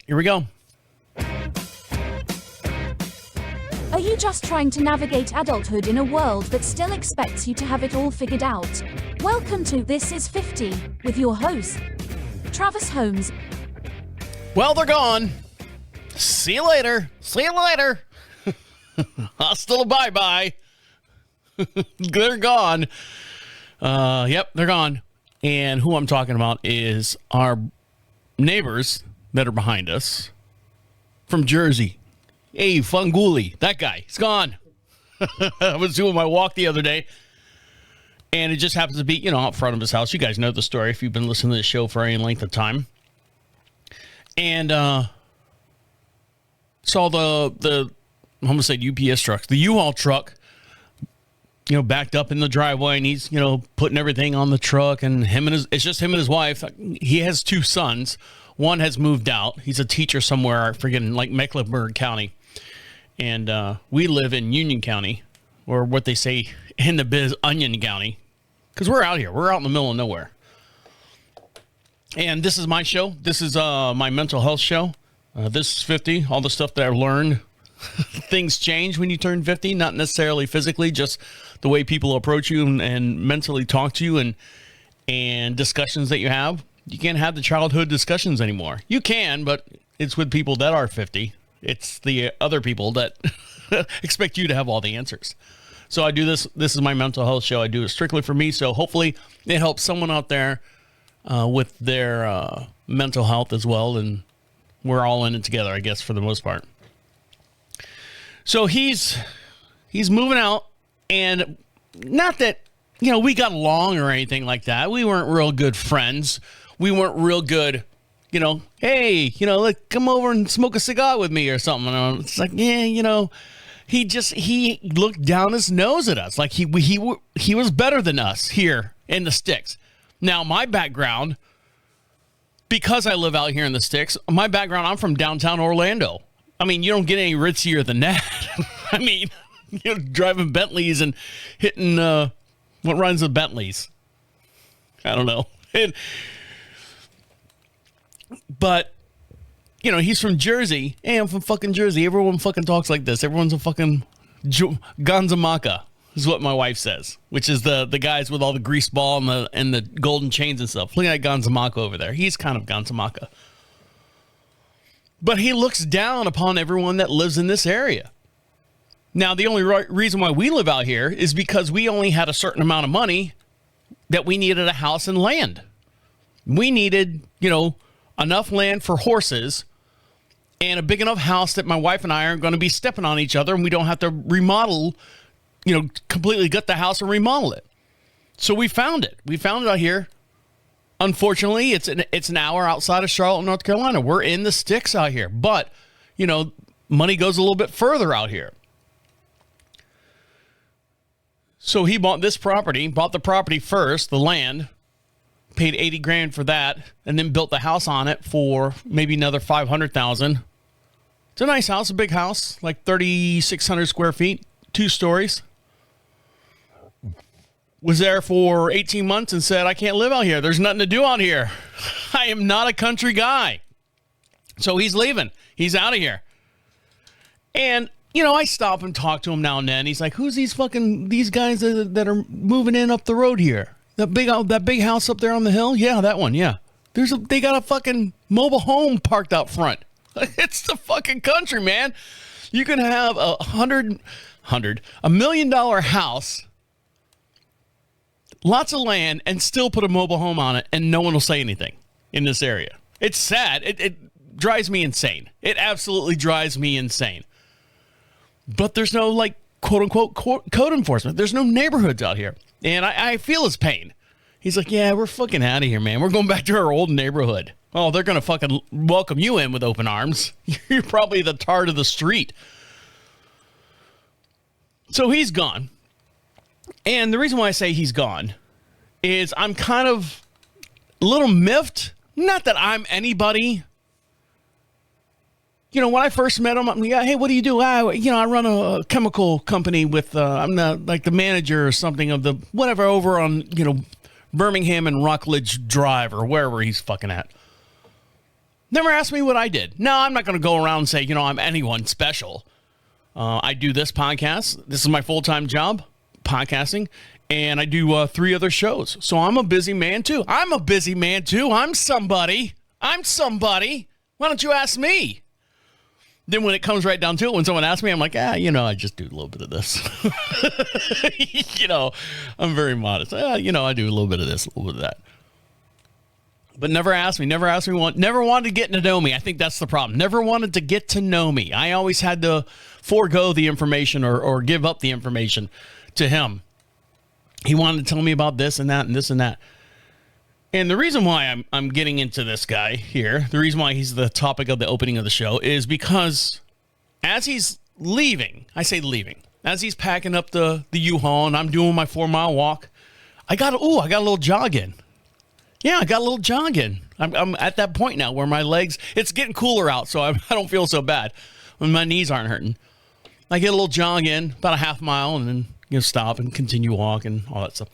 Here we go. Are you just trying to navigate adulthood in a world that still expects you to have it all figured out? Welcome to This Is 50 with your host, Travis Holmes. Well, they're gone. See you later. See you later. Hasta bye-bye. They're gone. Yep, they're gone. And who I'm talking about is our neighbors that are behind us from Jersey. Hey, Funguli, that guy, he's gone. I was doing my walk the other day, and it just happens to be, out front of his house. You guys know the story if you've been listening to the show for any length of time. And saw the I'm going to say UPS trucks, the U-Haul truck, backed up in the driveway, and he's, putting everything on the truck, and it's just him and his wife. He has two sons. One has moved out. He's a teacher somewhere, I forget, in like Mecklenburg County. And we live in Union County, or what they say in the biz, Onion County, because we're out here. We're out in the middle of nowhere. And this is my show. This is my mental health show. This is 50, all the stuff that I've learned. Things change when you turn 50, not necessarily physically, just the way people approach you and mentally talk to you and discussions that you have. You can't have the childhood discussions anymore. You can, but it's with people that are 50. It's the other people that expect you to have all the answers. So I do this. This is my mental health show. I do it strictly for me. So hopefully it helps someone out there with their mental health as well. And we're all in it together, I guess, for the most part. So he's moving out, and not that, we got along or anything like that. We weren't real good friends. We weren't real good, hey, come over and smoke a cigar with me or something. And it's like, yeah, he looked down his nose at us. Like he was better than us here in the sticks. Now, my background, because I live out here in the sticks, I'm from downtown Orlando. I mean, you don't get any ritzier than that. I mean, driving Bentleys and hitting, what runs with Bentleys? I don't know. But, he's from Jersey. Hey, I'm from fucking Jersey. Everyone fucking talks like this. Everyone's a fucking Ganzamaka, is what my wife says, which is the guys with all the grease ball and the golden chains and stuff. Look at Ganzamaka over there. He's kind of Ganzamaka. But he looks down upon everyone that lives in this area. Now, the only reason why we live out here is because we only had a certain amount of money that we needed a house and land. We needed, enough land for horses and a big enough house that my wife and I aren't going to be stepping on each other, and we don't have to remodel, completely gut the house and remodel it. So we found it. We found it out here. Unfortunately, it's an hour outside of Charlotte, North Carolina. We're in the sticks out here, but, money goes a little bit further out here. So he bought the property first, the land, paid $80,000 for that, and then built the house on it for maybe another $500,000. It's a nice house, a big house, like 3,600 square feet, 2 stories. Was there for 18 months and said, I can't live out here. There's nothing to do out here. I am not a country guy. So he's leaving. He's out of here. And, I stop and talk to him now and then. He's like, who's these guys that are moving in up the road here? That big house up there on the hill? Yeah, that one. Yeah. They got a fucking mobile home parked out front. It's the fucking country, man. You can have $1 million house, lots of land, and still put a mobile home on it, and no one will say anything in this area. It's sad. It drives me insane. It absolutely drives me insane. But there's no, quote unquote, code enforcement. There's no neighborhoods out here. And I feel his pain. He's like, yeah, we're fucking out of here, man. We're going back to our old neighborhood. Oh, they're going to fucking welcome you in with open arms. You're probably the tart of the street. So he's gone. And the reason why I say he's gone is I'm kind of a little miffed. Not that I'm anybody. When I first met him, I'm like, hey, what do you do? I run a chemical company with, I'm the manager or something of the whatever over on, Birmingham and Rockledge Drive or wherever he's fucking at. Never asked me what I did. No, I'm not going to go around and say, I'm anyone special. I do this podcast. This is my full-time job, podcasting. And I do 3 other shows. So I'm a busy man, too. I'm somebody. Why don't you ask me? Then when it comes right down to it, when someone asks me, I'm like, I just do a little bit of this. I'm very modest. I do a little bit of this, a little bit of that. But never asked me, never wanted to get to know me. I think that's the problem. Never wanted to get to know me. I always had to forego the information or give up the information to him. He wanted to tell me about this and that and this and that. And the reason why I'm getting into this guy here, the reason why he's the topic of the opening of the show is because as he's leaving, as he's packing up the U-Haul and I'm doing my 4-mile walk, I got a little jog in. Yeah, I got a little jog in. I'm at that point now where my legs, it's getting cooler out, so I don't feel so bad when my knees aren't hurting. I get a little jog in, about a half mile, and then stop and continue walking, all that stuff.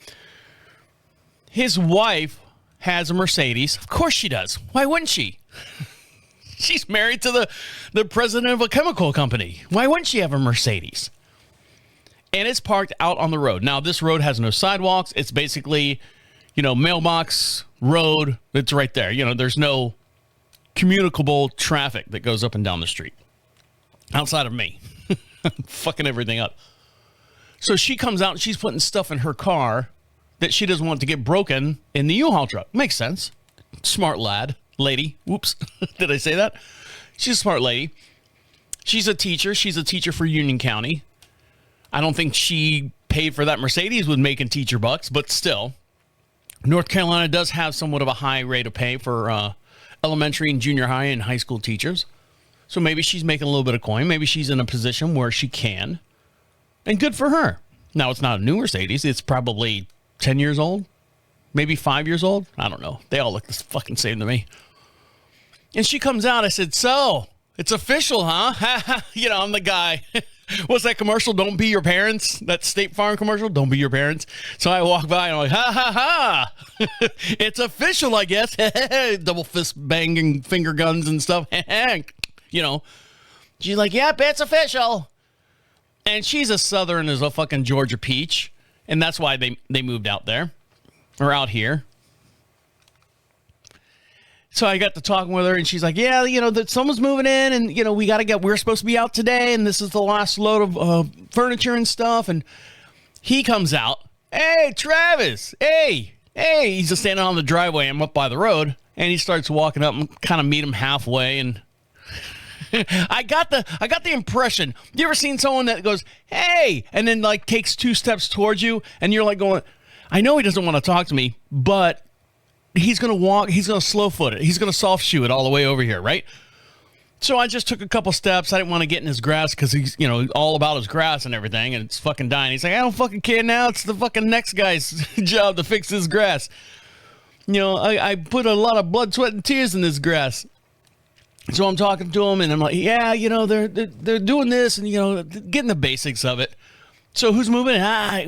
His wife has a Mercedes. Of course she does. Why wouldn't she? She's married to the president of a chemical company. Why wouldn't she have a Mercedes? And it's parked out on the road. Now, this road has no sidewalks. It's basically, mailbox road. It's right there. There's no communicable traffic that goes up and down the street outside of me. Fucking everything up. So she comes out and she's putting stuff in her car that she doesn't want to get broken in the U-Haul truck. Makes sense. Smart lady. Whoops. Did I say that? She's a smart lady. She's a teacher. She's a teacher for Union County. I don't think she paid for that Mercedes with making teacher bucks, but still. North Carolina does have somewhat of a high rate of pay for elementary and junior high and high school teachers. So maybe she's making a little bit of coin. Maybe she's in a position where she can. And good for her. Now, it's not a new Mercedes. It's probably 10 years old. Maybe 5 years old. I don't know. They all look the fucking same to me. And she comes out. I said, so, it's official, huh? I'm the guy. What's that commercial? Don't be your parents. That State Farm commercial? Don't be your parents. So I walk by and I'm like, ha, ha, ha. It's official, I guess. Double fist banging finger guns and stuff. She's like, yep, it's official. And she's as southern as a fucking Georgia peach. And that's why they moved out there. Or out here. So I got to talking with her and she's like, yeah, that someone's moving in and, we're supposed to be out today. And this is the last load of furniture and stuff. And he comes out. Hey, Travis. Hey. He's just standing on the driveway. I'm up by the road. And he starts walking up and kind of meet him halfway. And I got the impression. You ever seen someone that goes, hey, and then takes 2 steps towards you and you're like going, I know he doesn't want to talk to me, but he's going to walk, he's going to slow foot it. He's going to soft shoe it all the way over here, right? So I just took a couple steps. I didn't want to get in his grass because he's, all about his grass and everything and it's fucking dying. He's like, I don't fucking care now. It's the fucking next guy's job to fix his grass. I put a lot of blood, sweat, and tears in this grass. So I'm talking to him and I'm like, yeah, they're doing this and, getting the basics of it. So who's moving?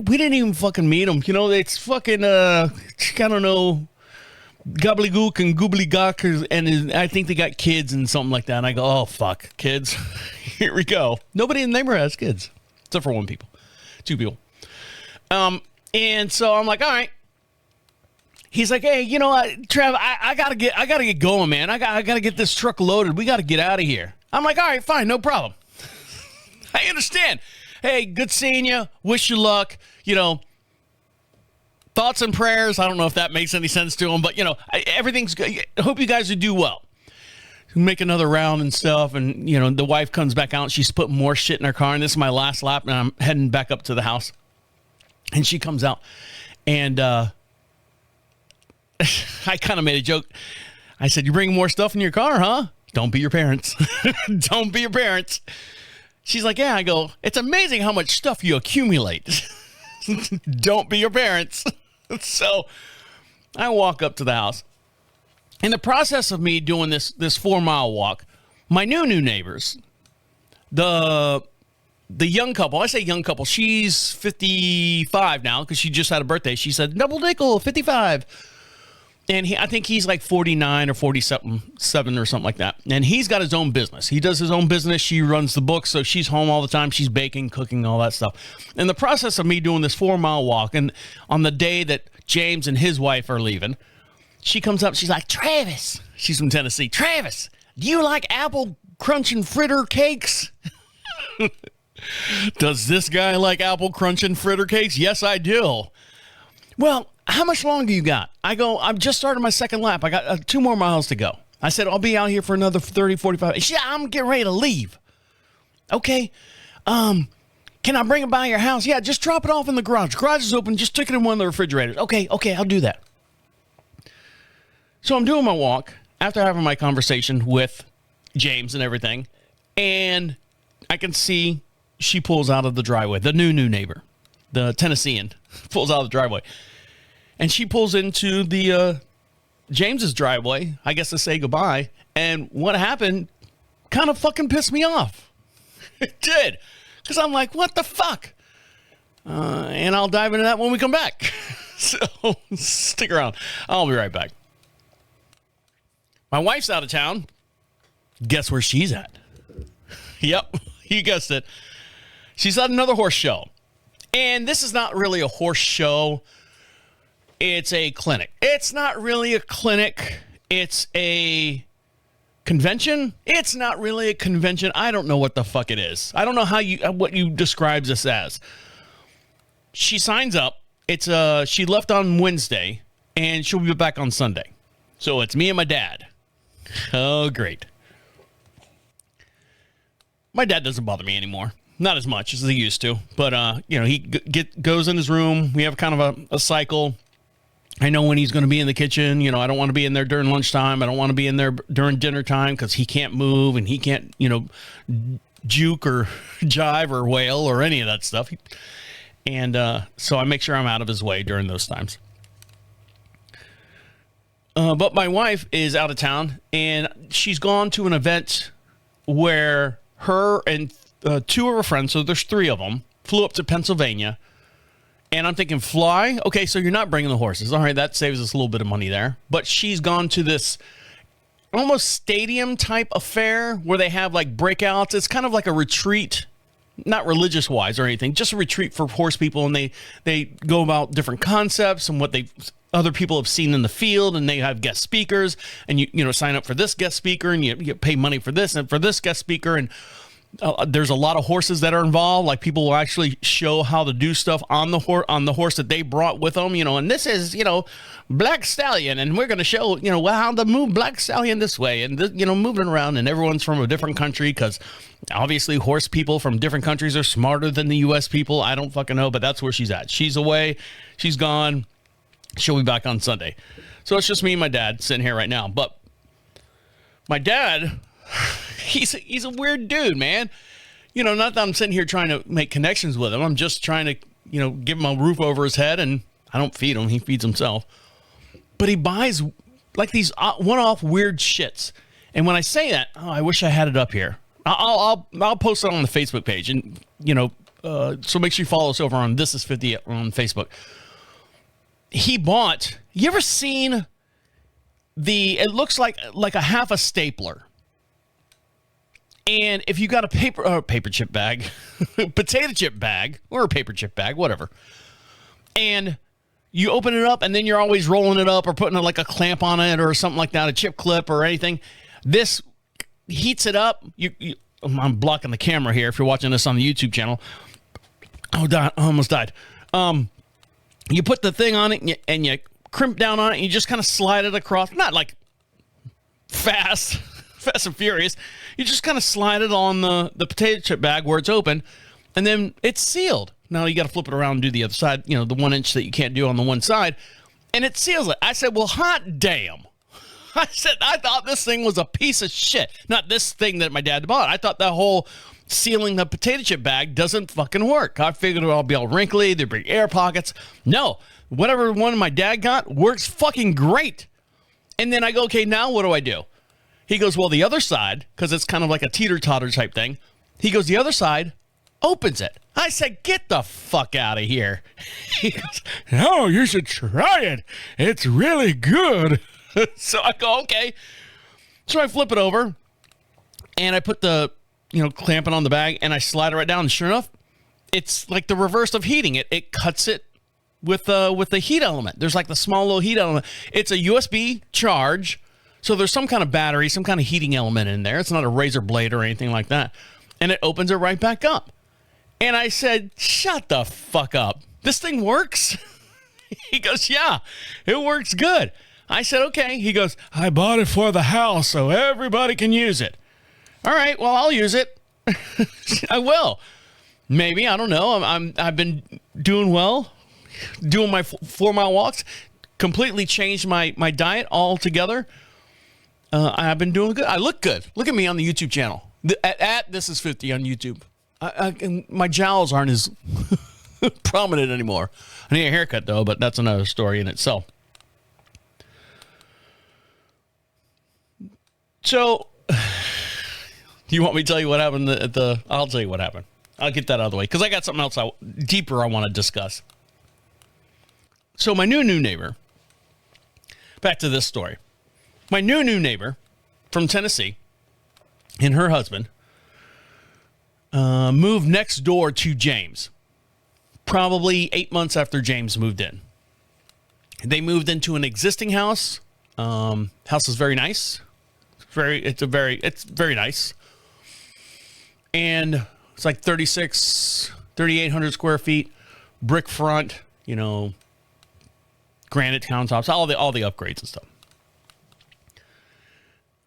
We didn't even fucking meet him. It's fucking, I don't know, gobbledygook and googly-gock, and I think they got kids and something like that. And I go, oh, fuck, kids. Here we go. Nobody in the neighborhood has kids, except for 2 people. And so I'm like, all right. He's like, hey, Trav, I gotta get going, man. I gotta get this truck loaded. We gotta get out of here. I'm like, all right, fine, no problem. I understand. Hey, good seeing you. Wish you luck. Thoughts and prayers. I don't know if that makes any sense to him, but everything's good. I hope you guys would do well. Make another round and stuff, and the wife comes back out. And she's putting more shit in her car, and this is my last lap, and I'm heading back up to the house. And she comes out, and I kind of made a joke. I said, you bring more stuff in your car, huh? Don't be your parents. Don't be your parents. She's like, yeah. I go, it's amazing how much stuff you accumulate. Don't be your parents. So I walk up to the house. In the process of me doing this 4-mile walk, my new neighbors, the young couple, I say young couple, she's 55 now because she just had a birthday. She said, double nickel, 55. And I think he's like 49 or 47 or something like that. And he's got his own business. He does his own business. She runs the books. So she's home all the time. She's baking, cooking, all that stuff. In the process of me doing this 4-mile walk, and on the day that James and his wife are leaving, she comes up. She's like, Travis. She's from Tennessee. Travis, do you like apple crunch and fritter cakes? Does this guy like apple crunch and fritter cakes? Yes, I do. Well, how much longer you got? I go, I'm just starting my second lap. I got 2 more miles to go. I said, I'll be out here for another 30, 45. Yeah, I'm getting ready to leave. Okay. Can I bring it by your house? Yeah, just drop it off in the garage. Garage is open. Just stick it in one of the refrigerators. Okay, I'll do that. So I'm doing my walk after having my conversation with James and everything. And I can see she pulls out of the driveway. The new neighbor, the Tennessean, pulls out of the driveway. And she pulls into the James's driveway, I guess, to say goodbye. And what happened kind of fucking pissed me off. It did. Because I'm like, what the fuck? And I'll dive into that when we come back. So stick around. I'll be right back. My wife's out of town. Guess where she's at? Yep, you guessed it. She's at another horse show. And this is not really a horse show. It's a clinic. It's not really a clinic. It's a convention. It's not really a convention. I don't know what the fuck it is. I don't know what you describe this as. She signs up. She left on Wednesday, and she'll be back on Sunday. So it's me and my dad. Oh, great. My dad doesn't bother me anymore. Not as much as he used to. But, he goes in his room. We have kind of a cycle. I know when he's going to be in the kitchen. I don't want to be in there during lunchtime. I don't want to be in there during dinner time because he can't move and he can't, juke or jive or wail or any of that stuff. And so I make sure I'm out of his way during those times. But my wife is out of town, and she's gone to an event where her and 2 of her friends, so there's 3 of them, flew up to Pennsylvania. And I'm thinking, fly? Okay, so you're not bringing the horses. All right, that saves us a little bit of money there. But she's gone to this almost stadium type affair where they have like breakouts. It's kind of like a retreat, not religious wise or anything, just a retreat for horse people. And they go about different concepts and what other people have seen in the field, and they have guest speakers, and you sign up for this guest speaker, and you pay money for this and for this guest speaker, and there's a lot of horses that are involved. Like, people will actually show how to do stuff on the horse that they brought with them, and this is, Black Stallion, and we're going to show, how to move Black Stallion this way, and, moving around, and everyone's from a different country, because obviously horse people from different countries are smarter than the U.S. people. I don't fucking know, but that's where she's at. She's away. She's gone. She'll be back on Sunday. So it's just me and my dad sitting here right now. But my dad, he's a weird dude, man. Not that I'm sitting here trying to make connections with him. I'm just trying to, give him a roof over his head, and I don't feed him. He feeds himself. But he buys like these one-off weird shits. And when I say that, I wish I had it up here. I'll post it on the Facebook page, and so make sure you follow us over on This Is 50 on Facebook. He bought, you ever seen it looks like a half a stapler. And if you got a paper chip bag, potato chip bag, or a paper chip bag, whatever, and you open it up, and then you're always rolling it up or putting like a clamp on it or something like that, a chip clip or anything, this heats it up. I'm blocking the camera here if you're watching this on the YouTube channel. I almost died. You put the thing on it, and you crimp down on it, and you just kind of slide it across. Not like fast and furious. You just kind of slide it on the potato chip bag where it's open, and then it's sealed. Now you got to flip it around and do the other side, the 1 inch that you can't do on the one side, and it seals it. I said, well, hot damn. I thought this thing was a piece of shit. Not this thing that my dad bought. I thought that whole sealing the potato chip bag doesn't fucking work. I figured it would all be all wrinkly. There'd be air pockets. No, whatever one my dad got works fucking great. And then I go, okay, now what do I do? He goes, well, the other side, because it's kind of like a teeter-totter type thing. He goes, the other side opens it. I said, get the fuck out of here. He goes, no, you should try it. It's really good. So I go, okay. So I flip it over and I put the, clamping on the bag and I slide it right down. And sure enough, it's like the reverse of heating it. It cuts it with the heat element. There's like the small little heat element. It's a USB charge. So there's some kind of battery, some kind of heating element in there. It's not a razor blade or anything like that. And it opens it right back up. And I said, shut the fuck up. This thing works? He goes, yeah, it works good. I said, okay. He goes, I bought it for the house so everybody can use it. All right, well, I'll use it. I will. Maybe, I don't know. I've been doing well, doing my 4-mile walks, completely changed my diet altogether. I've been doing good. I look good. Look at me on the YouTube channel. At This Is 50 on YouTube. My jowls aren't as prominent anymore. I need a haircut, though, but that's another story in itself. So, you want me to tell you what happened at the... I'll tell you what happened. I'll get that out of the way, because I got something else deeper I want to discuss. So, my new neighbor... Back to this story. My new neighbor from Tennessee and her husband moved next door to James, probably 8 months after James moved in. They moved into an existing house. House is very nice. It's very nice. And it's like 3,800 square feet, brick front, granite countertops, all the upgrades and stuff.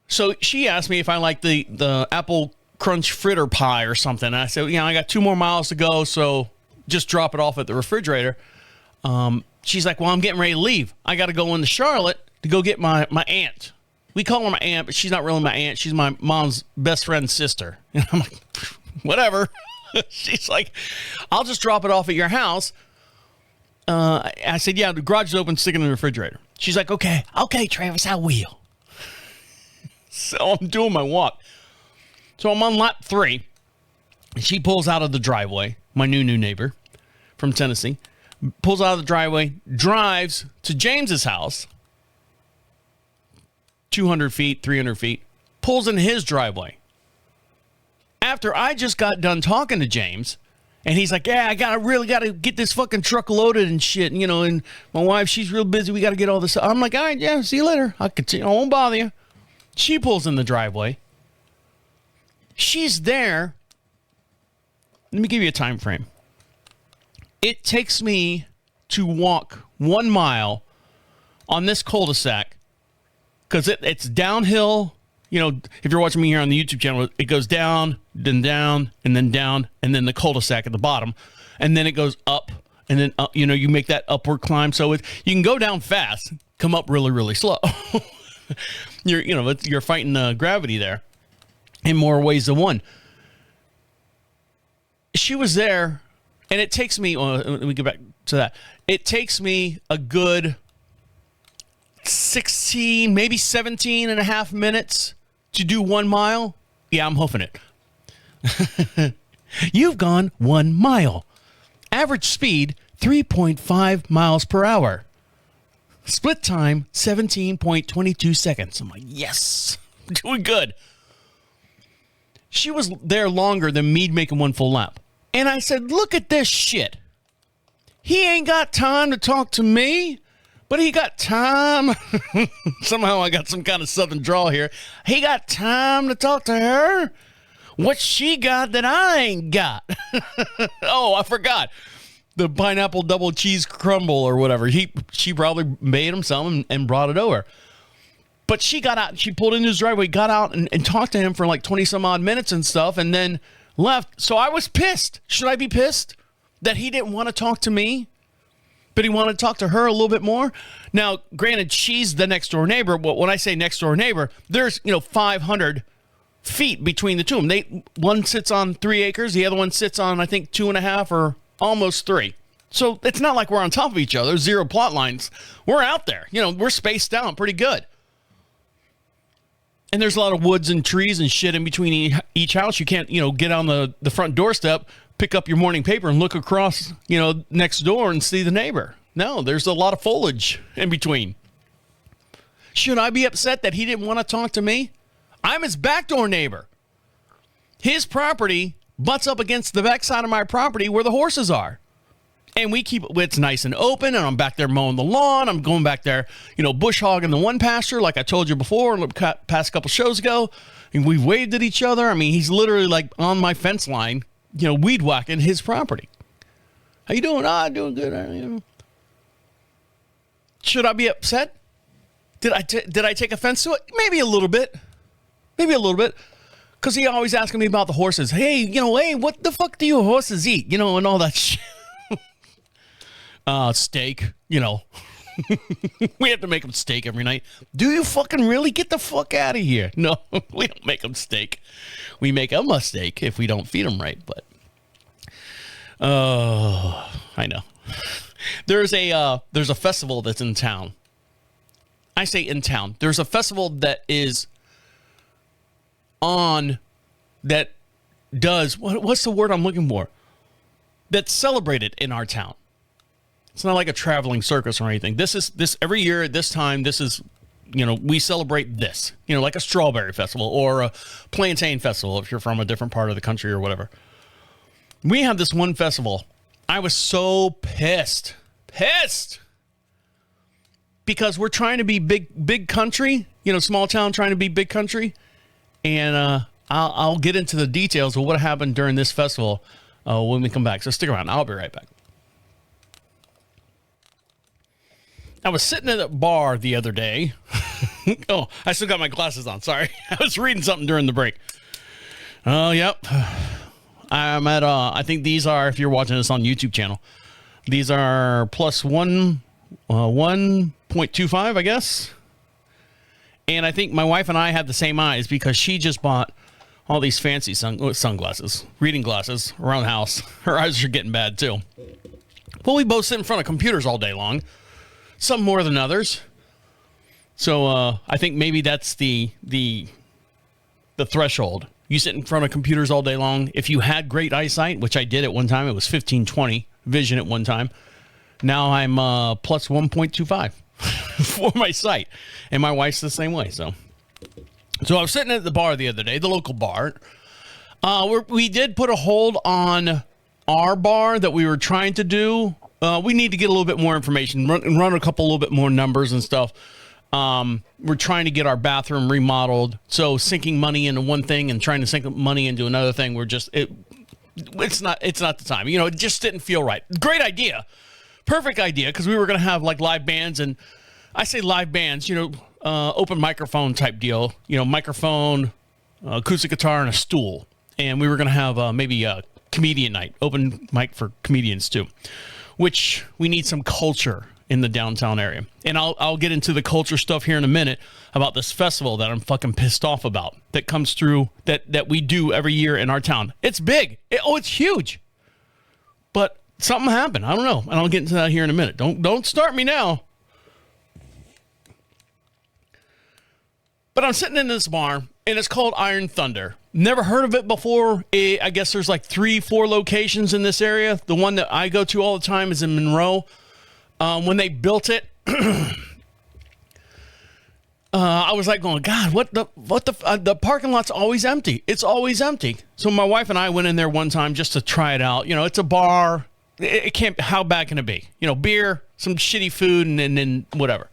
So she asked me if I like the apple crunch fritter pie or something. And I said, I got 2 more miles to go, so just drop it off at the refrigerator. She's like, well, I'm getting ready to leave. I got to go into Charlotte to go get my aunt. We call her my aunt, but she's not really my aunt. She's my mom's best friend's sister. And I'm like, whatever. She's like, I'll just drop it off at your house. I said, yeah, the garage is open, stick it in the refrigerator. She's like, okay, Travis, I will. So I'm doing my walk. So I'm on lot 3. And she pulls out of the driveway, my new neighbor from Tennessee, pulls out of the driveway, drives to James's house, 200 feet, 300 feet, pulls in his driveway. After I just got done talking to James, and he's like, yeah, I really got to get this fucking truck loaded and shit. And my wife, she's real busy. We got to get all this. I'm like, all right, yeah, see you later. I won't bother you. She pulls in the driveway. She's there. Let me give you a time frame. It takes me to walk 1 mile on this cul-de-sac because it's downhill. If you're watching me here on the YouTube channel, it goes down, then down, and then down, and then the cul-de-sac at the bottom. And then it goes up, and then up, you make that upward climb. So you can go down fast, come up really, really slow. You're fighting gravity there in more ways than one. She was there, and it takes me, let me get back to that. It takes me a good 16, maybe 17 and a half minutes to do 1 mile. Yeah, I'm hoofing it. You've gone 1 mile. Average speed, 3.5 miles per hour. Split time, 17.22 seconds. I'm like, yes, doing good. She was there longer than me making 1 full lap. And I said, look at this shit. He ain't got time to talk to me, but he got time. Somehow I got some kind of southern drawl here. He got time to talk to her. What she got that I ain't got? Oh, I forgot. The pineapple double cheese crumble or whatever. She probably made him some and brought it over. But she got out. She pulled into his driveway, got out and talked to him for like 20 some odd minutes and stuff, and then left. So I was pissed. Should I be pissed that he didn't want to talk to me, but he wanted to talk to her a little bit more? Now, granted, she's the next door neighbor. But when I say next door neighbor, there's 500 feet between the two of them. One sits on 3 acres. The other one sits on, I think, 2.5 or almost 3. So it's not like we're on top of each other. 0 plot lines. We're out there. We're spaced out pretty good. and there's a lot of woods and trees and shit in between each house. You can't, get on the front doorstep, pick up your morning paper and look across, next door and see the neighbor. No, there's a lot of foliage in between. Should I be upset that he didn't want to talk to me? I'm his backdoor neighbor. His property butts up against the backside of my property where the horses are. And we keep it's nice and open, and I'm back there mowing the lawn. I'm going back there, bush hogging the one pasture, like I told you before, past couple shows ago. And we've waved at each other. I mean, he's literally like on my fence line, weed whacking his property. How you doing? Doing good. Should I be upset? Did I take offense to it? Maybe a little bit. Because he always asking me about the horses. Hey, hey, what the fuck do your horses eat? And all that shit. Steak, We have to make them steak every night. Do you fucking really? Get the fuck out of here. No, we don't make them steak. We make them a steak if we don't feed them right. But, I know. There's a festival that's in town. I say in town. There's a festival that is on that does, what's the word I'm looking for? That's celebrated in our town. It's not like a traveling circus or anything. This every year at this time, this is, we celebrate this, like a strawberry festival or a plantain festival if you're from a different part of the country or whatever. We have this one festival. I was so pissed because we're trying to be big country, small town trying to be big country. And I'll get into the details of what happened during this festival when we come back. So stick around. I'll be right back. I was sitting at a bar the other day. Oh, I still got my glasses on. Sorry. I was reading something during the break. Oh, yep. I'm at, I think these are, if you're watching this on YouTube channel, these are plus 1.25, I guess. And I think my wife and I have the same eyes because she just bought all these fancy sunglasses, reading glasses around the house. Her eyes are getting bad too. Well, we both sit in front of computers all day long. Some more than others. So I think maybe that's the threshold. You sit in front of computers all day long. If you had great eyesight, which I did at one time, it was 1520 vision at one time. Now I'm plus 1.25 for my sight. And my wife's the same way. So I was sitting at the bar the other day, the local bar. We did put a hold on our bar that we were trying to do. We need to get a little bit more information, run a couple little bit more numbers and stuff. We're trying to get our bathroom remodeled. So sinking money into one thing and trying to sink money into another thing, it's not the time. It just didn't feel right. Great idea. Perfect idea. Because we were going to have like live bands, and I say live bands, open microphone type deal, microphone, acoustic guitar and a stool. And we were going to have maybe a comedian night, open mic for comedians too. Which we need some culture in the downtown area. And I'll get into the culture stuff here in a minute about this festival that I'm fucking pissed off about that comes through that we do every year in our town. It's big. It's huge. But something happened. I don't know. And I'll get into that here in a minute. Don't start me now. But I'm sitting in this bar, and it's called Iron Thunder. Never heard of it before. I guess there's like 3-4 locations in this area. The one that I go to all the time is in Monroe. When they built it, I was like going, God, the parking lot's always empty. It's always empty. So my wife and I went in there one time just to try it out. It's a bar. It can't, how bad can it be? Beer, some shitty food, and then whatever.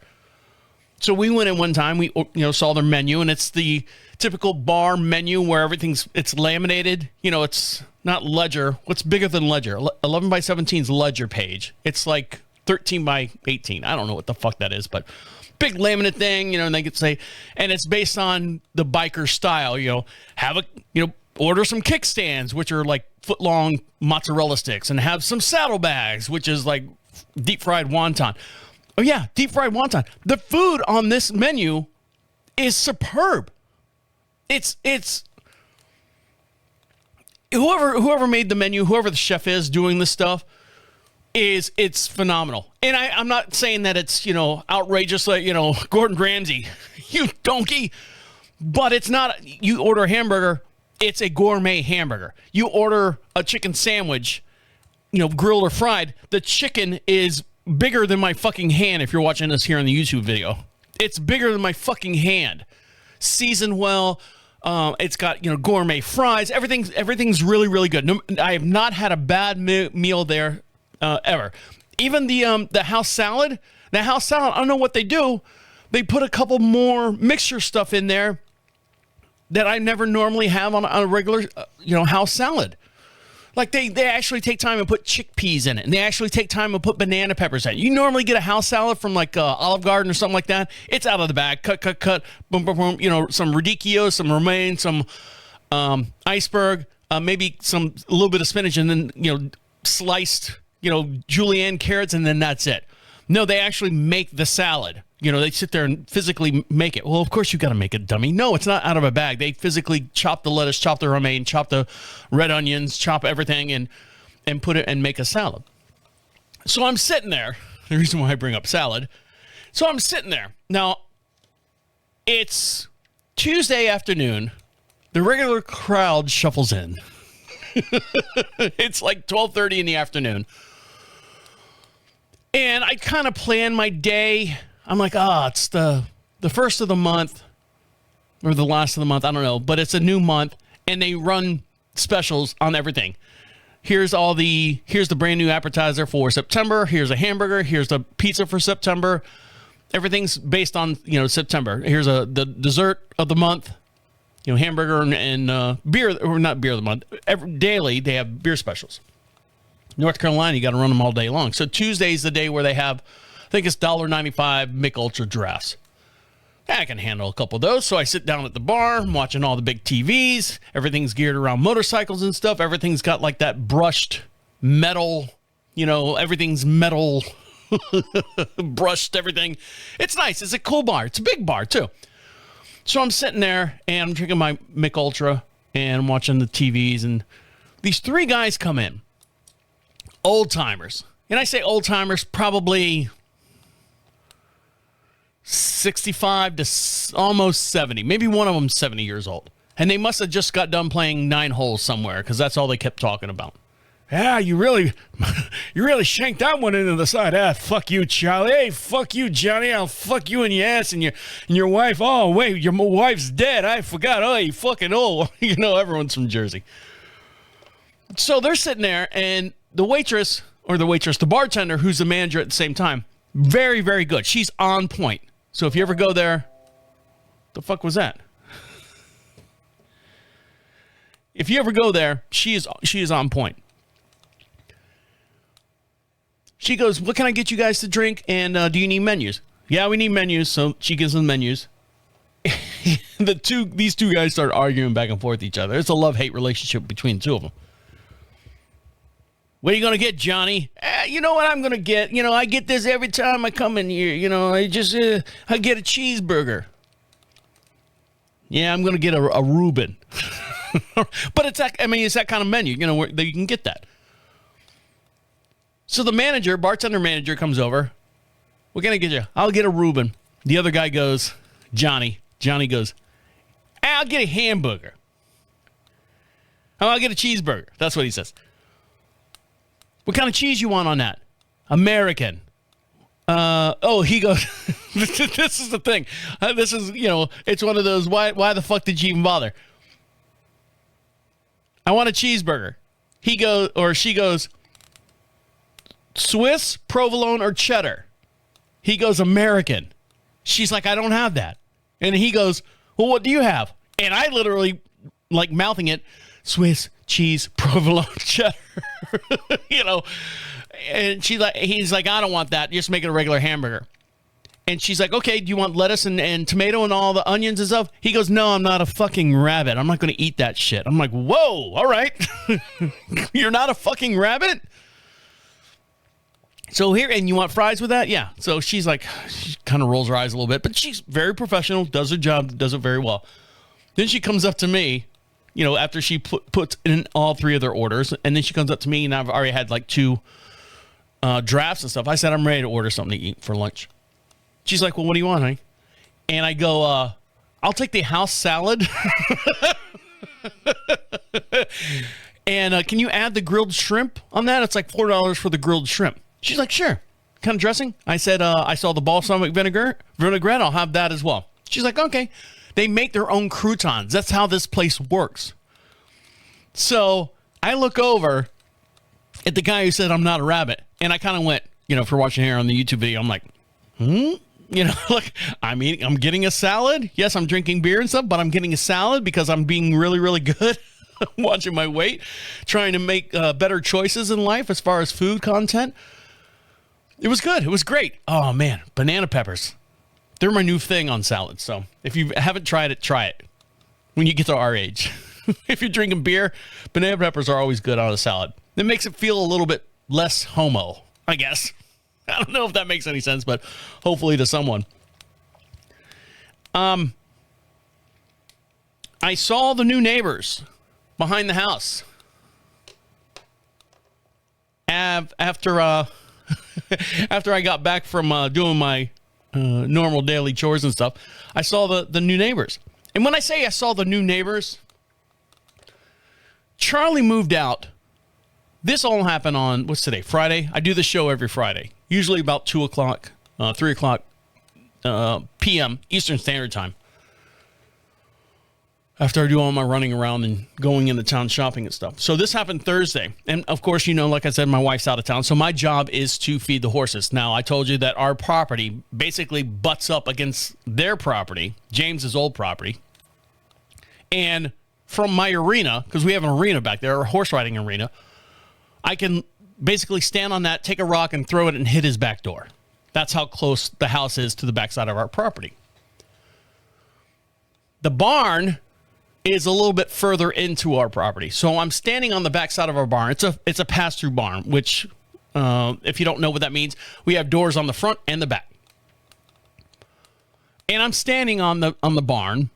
So we went in one time, we saw their menu, and it's the typical bar menu where it's laminated. It's not Ledger. What's bigger than Ledger? 11 by 17 is Ledger page. It's like 13 by 18. I don't know what the fuck that is, but big laminate thing, and they could say, and it's based on the biker style, order some kickstands, which are like foot-long mozzarella sticks, and have some saddlebags, which is like deep fried wonton. Oh yeah, deep fried wonton. The food on this menu is superb. It's whoever made the menu, whoever the chef is doing this stuff, it's phenomenal. And I'm not saying that it's outrageous, like Gordon Ramsay, you donkey. But it's not, you order a hamburger, it's a gourmet hamburger. You order a chicken sandwich, grilled or fried, the chicken is bigger than my fucking hand if you're watching this here on the YouTube video. It's bigger than my fucking hand. Seasoned well. It's got, gourmet fries. Everything's really, really good. No, I have not had a bad meal there ever. Even the house salad. Now, house salad, I don't know what they do. They put a couple more mixture stuff in there that I never normally have on a regular, house salad. Like they actually take time and put chickpeas in it, and they actually take time and put banana peppers in it. You normally get a house salad from like Olive Garden or something like that. It's out of the bag, cut, boom, boom, boom. Some radicchio, some romaine, some iceberg, maybe a little bit of spinach, and then sliced julienne carrots, and then that's it. No, they actually make the salad. They sit there and physically make it. Well, of course you got to make it, dummy. No, it's not out of a bag. They physically chop the lettuce, chop the romaine, chop the red onions, chop everything, and put it and make a salad. So I'm sitting there. The reason why I bring up salad. So I'm sitting there. Now, it's Tuesday afternoon. The regular crowd shuffles in. It's like 12:30 in the afternoon. And I kind of plan my day. I'm like, it's the first of the month or the last of the month. I don't know, but it's a new month and they run specials on everything. Here's the brand new appetizer for September. Here's a hamburger. Here's the pizza for September. Everything's based on, September. Here's the dessert of the month, hamburger and beer, or not beer of the month. Daily, they have beer specials. North Carolina, you got to run them all day long. So Tuesday's the day where they have, I think it's $1.95 Mick Ultra drafts. I can handle a couple of those. So I sit down at the bar, I'm watching all the big TVs. Everything's geared around motorcycles and stuff. Everything's got like that brushed metal, everything's metal, brushed everything. It's nice. It's a cool bar. It's a big bar too. So I'm sitting there and I'm drinking my Mick Ultra and I'm watching the TVs, and these three guys come in. Old timers. And I say old timers, probably 65 to almost 70. Maybe one of them 70 years old. And they must have just got done playing 9 holes somewhere, because that's all they kept talking about. Yeah, you really shanked that one into the side. Fuck you, Charlie. Hey, fuck you, Johnny. I'll fuck you in your ass and your wife. Oh, wait, your wife's dead. I forgot. Oh, you fucking old. Everyone's from Jersey. So they're sitting there, and the bartender, who's the manager at the same time, very, very good. She's on point. So if you ever go there, the fuck was that? If you ever go there, she is on point. She goes, what can I get you guys to drink? And do you need menus? Yeah, we need menus. So she gives them menus. These two guys start arguing back and forth with each other. It's a love-hate relationship between the two of them. What are you going to get, Johnny? You know what I'm going to get? I get this every time I come in here. I get a cheeseburger. Yeah, I'm going to get a Reuben. But it's that kind of menu, where you can get that. So the bartender manager comes over. What can I get you? I'll get a Reuben. The other guy goes, Johnny. Johnny goes, I'll get a hamburger. I'll get a cheeseburger. That's what he says. What kind of cheese you want on that? American. He goes, this is the thing. This is, it's one of those, why the fuck did you even bother? I want a cheeseburger. She goes, Swiss, provolone, or cheddar. He goes, American. She's like, I don't have that. And he goes, well, what do you have? And I literally, like, mouthing it, Swiss, cheese, provolone, cheddar. And he's like, I don't want that. Just make it a regular hamburger. And she's like, okay, do you want lettuce and tomato and all the onions and stuff? He goes, no, I'm not a fucking rabbit. I'm not going to eat that shit. I'm like, whoa, all right. You're not a fucking rabbit? So here, and you want fries with that? Yeah. So she kind of rolls her eyes a little bit, but she's very professional, does her job, does it very well. Then she comes up to me, after she puts in all 3 of their orders, and then she comes up to me, and I've already had like 2 drafts and stuff. I said, I'm ready to order something to eat for lunch. She's like, well, what do you want, honey? And I go, I'll take the house salad. And can you add the grilled shrimp on that? It's like $4 for the grilled shrimp. She's like, sure. Kind of dressing? I said, I saw the balsamic vinaigrette. I'll have that as well. She's like, okay. They make their own croutons. That's how this place works. So I look over at the guy who said, I'm not a rabbit. And I kind of went, if you're watching here on the YouTube video, I'm like, look, I'm getting a salad. Yes, I'm drinking beer and stuff, but I'm getting a salad because I'm being really, really good. Watching my weight, trying to make better choices in life as far as food content. It was good. It was great. Oh, man. Banana peppers. They're my new thing on salads. So if you haven't tried it, try it when you get to our age. If you're drinking beer, banana peppers are always good on a salad. It makes it feel a little bit less homo, I guess. I don't know if that makes any sense, but hopefully to someone. I saw the new neighbors behind the house. After after I got back from doing my normal daily chores and stuff, I saw the new neighbors. And when I say I saw the new neighbors, Charlie moved out. This all happened on, what's today, Friday? I do the show every Friday, usually about 2 o'clock, 3 o'clock p.m. Eastern Standard Time. After I do all my running around and going into town shopping and stuff. So this happened Thursday. And of course, like I said, my wife's out of town. So my job is to feed the horses. Now, I told you that our property basically butts up against their property, James's old property. And from my arena, because we have an arena back there, a horse riding arena, I can basically stand on that, take a rock and throw it and hit his back door. That's how close the house is to the backside of our property. The barn is a little bit further into our property. So I'm standing on the backside of our barn. It's a pass-through barn, which, if you don't know what that means, we have doors on the front and the back. And I'm standing on the barn,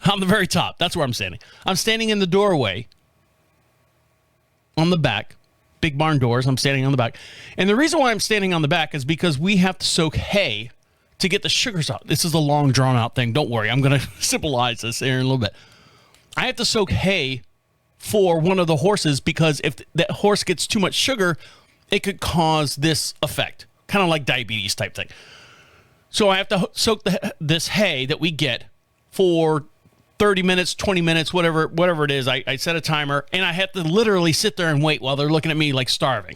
on the very top. That's where I'm standing. I'm standing in the doorway on the back. Big barn doors. I'm standing on the back. And the reason why I'm standing on the back is because we have to soak hay to get the sugars out. This is a long, drawn-out thing. Don't worry. I'm going to symbolize this here in a little bit. I have to soak hay for one of the horses because if that horse gets too much sugar, it could cause this effect, kind of like diabetes type thing. So I have to soak this hay that we get for 30 minutes, 20 minutes, whatever it is. I set a timer, and I have to literally sit there and wait while they're looking at me like starving.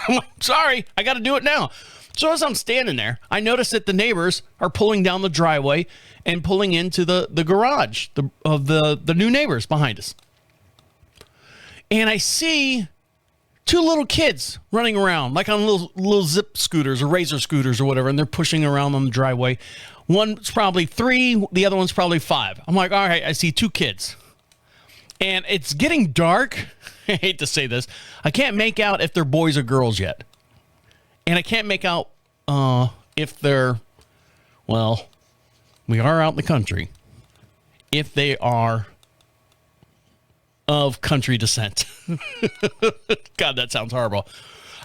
I'm like, sorry, I got to do it now. So as I'm standing there, I notice that the neighbors are pulling down the driveway and pulling into the garage of the new neighbors behind us. And I see two little kids running around, like on little zip scooters or razor scooters or whatever, and they're pushing around on the driveway. One's probably 3, the other one's probably 5. I'm like, all right, I see 2 kids. And it's getting dark. I hate to say this. I can't make out if they're boys or girls yet. And I can't make out if they're, well, we are out in the country, if they are of country descent. God, that sounds horrible.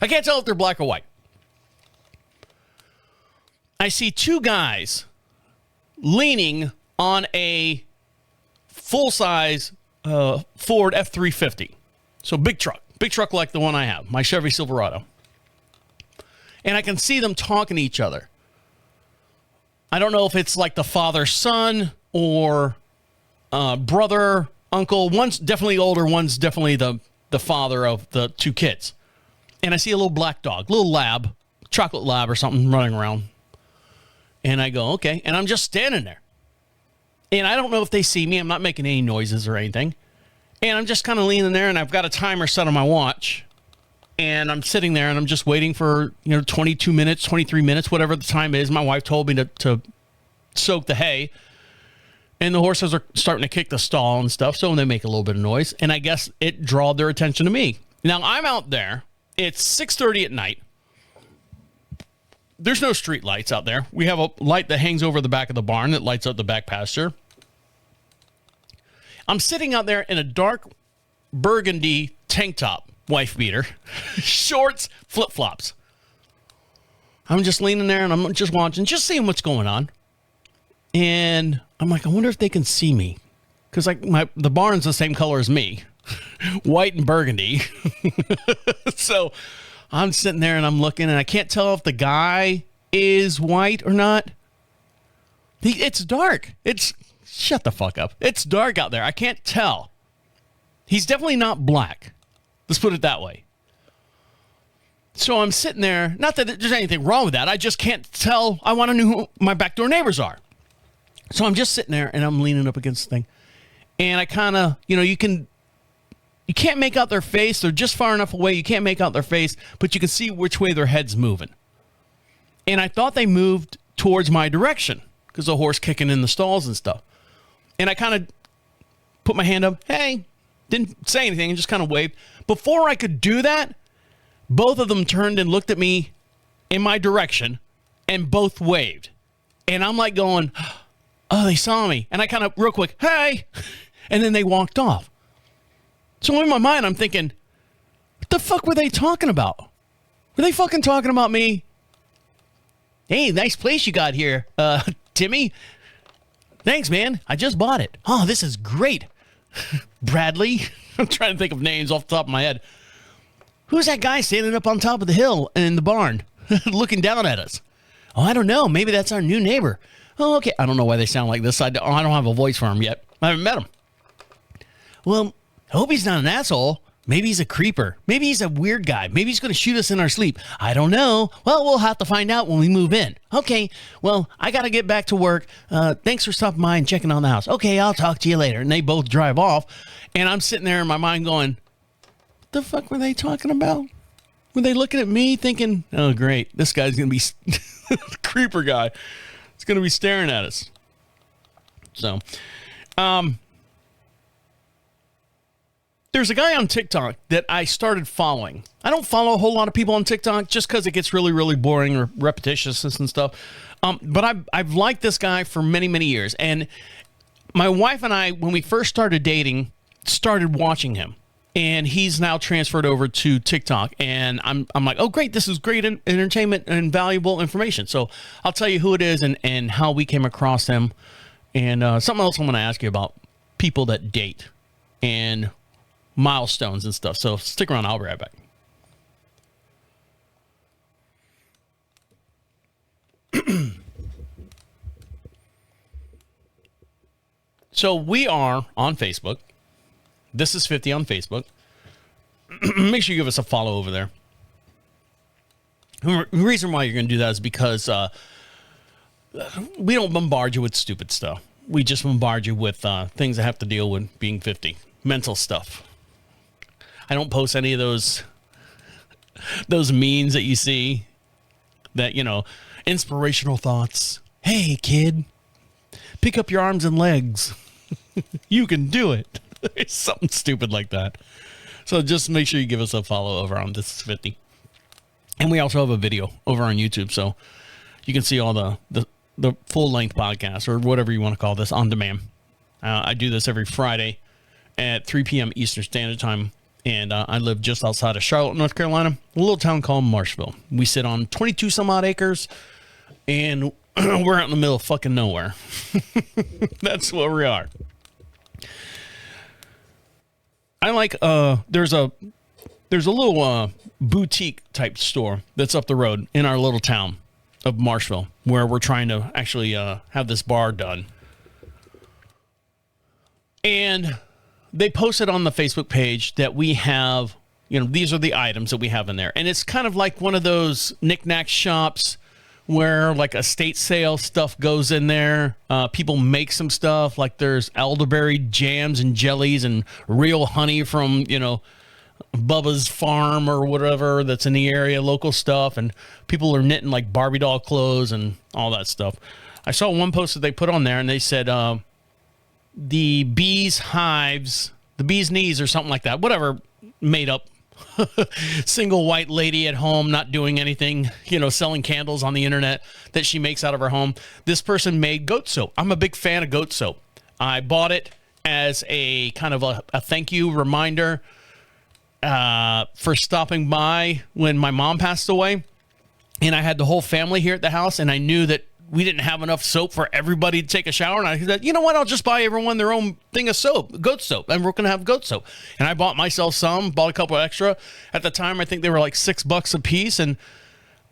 I can't tell if they're black or white. I see 2 guys leaning on a full-size Ford F-350. So big truck like the one I have, my Chevy Silverado. And I can see them talking to each other. I don't know if it's like the father-son or brother, uncle. One's definitely older. One's definitely the father of the 2 kids. And I see a little black dog, little lab, chocolate lab or something running around. And I go, okay. And I'm just standing there. And I don't know if they see me. I'm not making any noises or anything. And I'm just kind of leaning there, and I've got a timer set on my watch. And I'm sitting there, and I'm just waiting for, 22 minutes, 23 minutes, whatever the time is. My wife told me to soak the hay. And the horses are starting to kick the stall and stuff, so they make a little bit of noise. And I guess it drawed their attention to me. Now, I'm out there. It's 6:30 at night. There's no street lights out there. We have a light that hangs over the back of the barn that lights up the back pasture. I'm sitting out there in a dark burgundy tank top, wife beater, shorts, flip-flops. I'm just leaning there and I'm just watching, just seeing what's going on. And I'm like, I wonder if they can see me. Because like the barn's the same color as me. White and burgundy. So I'm sitting there and I'm looking and I can't tell if the guy is white or not. It's dark. Shut the fuck up. It's dark out there. I can't tell. He's definitely not black. Let's put it that way. So I'm sitting there. Not that there's anything wrong with that. I just can't tell. I want to know who my backdoor neighbors are. So I'm just sitting there and I'm leaning up against the thing. And I kind of, you can't make out their face. They're just far enough away. You can't make out their face, but you can see which way their head's moving. And I thought they moved towards my direction because the horse kicking in the stalls and stuff. And I kind of put my hand up. Hey, didn't say anything and just kind of waved. Before I could do that, both of them turned and looked at me in my direction and both waved. And I'm like going, oh, they saw me. And I kind of real quick, hey, and then they walked off. So in my mind, I'm thinking, what the fuck were they talking about? Were they fucking talking about me? Hey, nice place you got here, Timmy. Thanks, man. I just bought it. Oh, this is great. Bradley. I'm trying to think of names off the top of my head. Who's that guy standing up on top of the hill in the barn looking down at us? Oh, I don't know. Maybe that's our new neighbor. Oh, okay. I don't know why they sound like this. I don't have a voice for him yet. I haven't met him. Well, I hope he's not an asshole. Maybe he's a creeper. Maybe he's a weird guy. Maybe he's going to shoot us in our sleep. I don't know. Well, we'll have to find out when we move in. Okay. Well, I got to get back to work. Thanks for stopping by and checking on the house. Okay, I'll talk to you later. And they both drive off. And I'm sitting there in my mind going, what the fuck were they talking about? Were they looking at me thinking, oh, great, this guy's going to be creeper guy. It's going to be staring at us. So, there's a guy on TikTok that I started following. I don't follow a whole lot of people on TikTok just because it gets really, really boring or repetitious and stuff. But I've liked this guy for many, many years. And my wife and I, when we first started dating, started watching him. And he's now transferred over to TikTok. And I'm like, oh, great. This is great entertainment and valuable information. So I'll tell you who it is and how we came across him. And something else I'm going to ask you about people that date and milestones and stuff. So stick around. I'll be right back. So we are on Facebook. This is 50 on Facebook. Make sure you give us a follow over there. The reason why you're going to do that is because we don't bombard you with stupid stuff. We just bombard you with things that have to deal with being 50. Mental stuff. I don't post any of those memes that you see that, inspirational thoughts. Hey, kid, pick up your arms and legs. You can do it. It's something stupid like that. So just make sure you give us a follow over on This Is 50. And we also have a video over on YouTube, so you can see all the full-length podcast or whatever you want to call this on demand. I do this every Friday at 3 p.m. Eastern Standard Time, and I live just outside of Charlotte, North Carolina, a little town called Marshville. We sit on 22-some-odd acres, and we're out in the middle of fucking nowhere. That's where we are. I like, there's a little boutique type store that's up the road in our little town of Marshville where we're trying to actually have this bar done. And they posted on the Facebook page that we have, these are the items that we have in there. And it's kind of like one of those knick-knack shops where like estate sale stuff goes in there. People make some stuff like there's elderberry jams and jellies and real honey from, Bubba's farm or whatever that's in the area, local stuff. And people are knitting like Barbie doll clothes and all that stuff. I saw one post that they put on there and they said, the bee's hives, the bee's knees or something like that, whatever, made up. Single white lady at home, not doing anything, selling candles on the internet that she makes out of her home. This person made goat soap. I'm a big fan of goat soap. I bought it as a kind of a thank you reminder for stopping by when my mom passed away. And I had the whole family here at the house, and I knew that we didn't have enough soap for everybody to take a shower. And I said, you know what? I'll just buy everyone their own thing of soap, goat soap. And we're going to have goat soap. And I bought myself some, bought a couple extra. At the time, I think they were like $6 a piece. And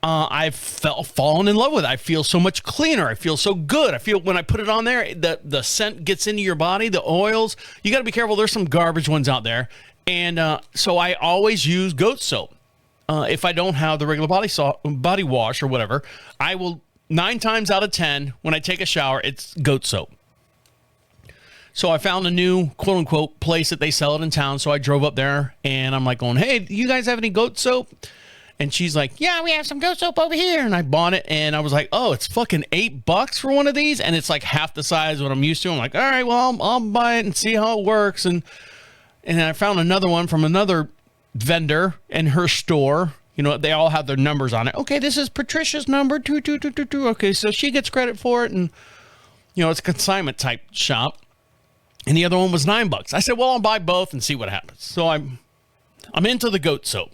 I've fallen in love with it. I feel so much cleaner. I feel so good. I feel when I put it on there, the scent gets into your body, the oils. You got to be careful. There's some garbage ones out there. And so I always use goat soap. If I don't have the regular body wash or whatever, I will 9 times out of 10 when I take a shower, it's goat soap. So I found a new quote unquote place that they sell it in town. So I drove up there and I'm like going, hey, do you guys have any goat soap? And she's like, yeah, we have some goat soap over here. And I bought it and I was like, oh, it's fucking $8 for one of these. And it's like half the size of what I'm used to. I'm like, all right, well, I'll buy it and see how it works. And I found another one from another vendor in her store. You know, they all have their numbers on it. Okay, this is Patricia's number 2222. Okay, so she gets credit for it. And, you know, it's a consignment type shop. And the other one was $9. I said, well, I'll buy both and see what happens. So I'm into the goat soap.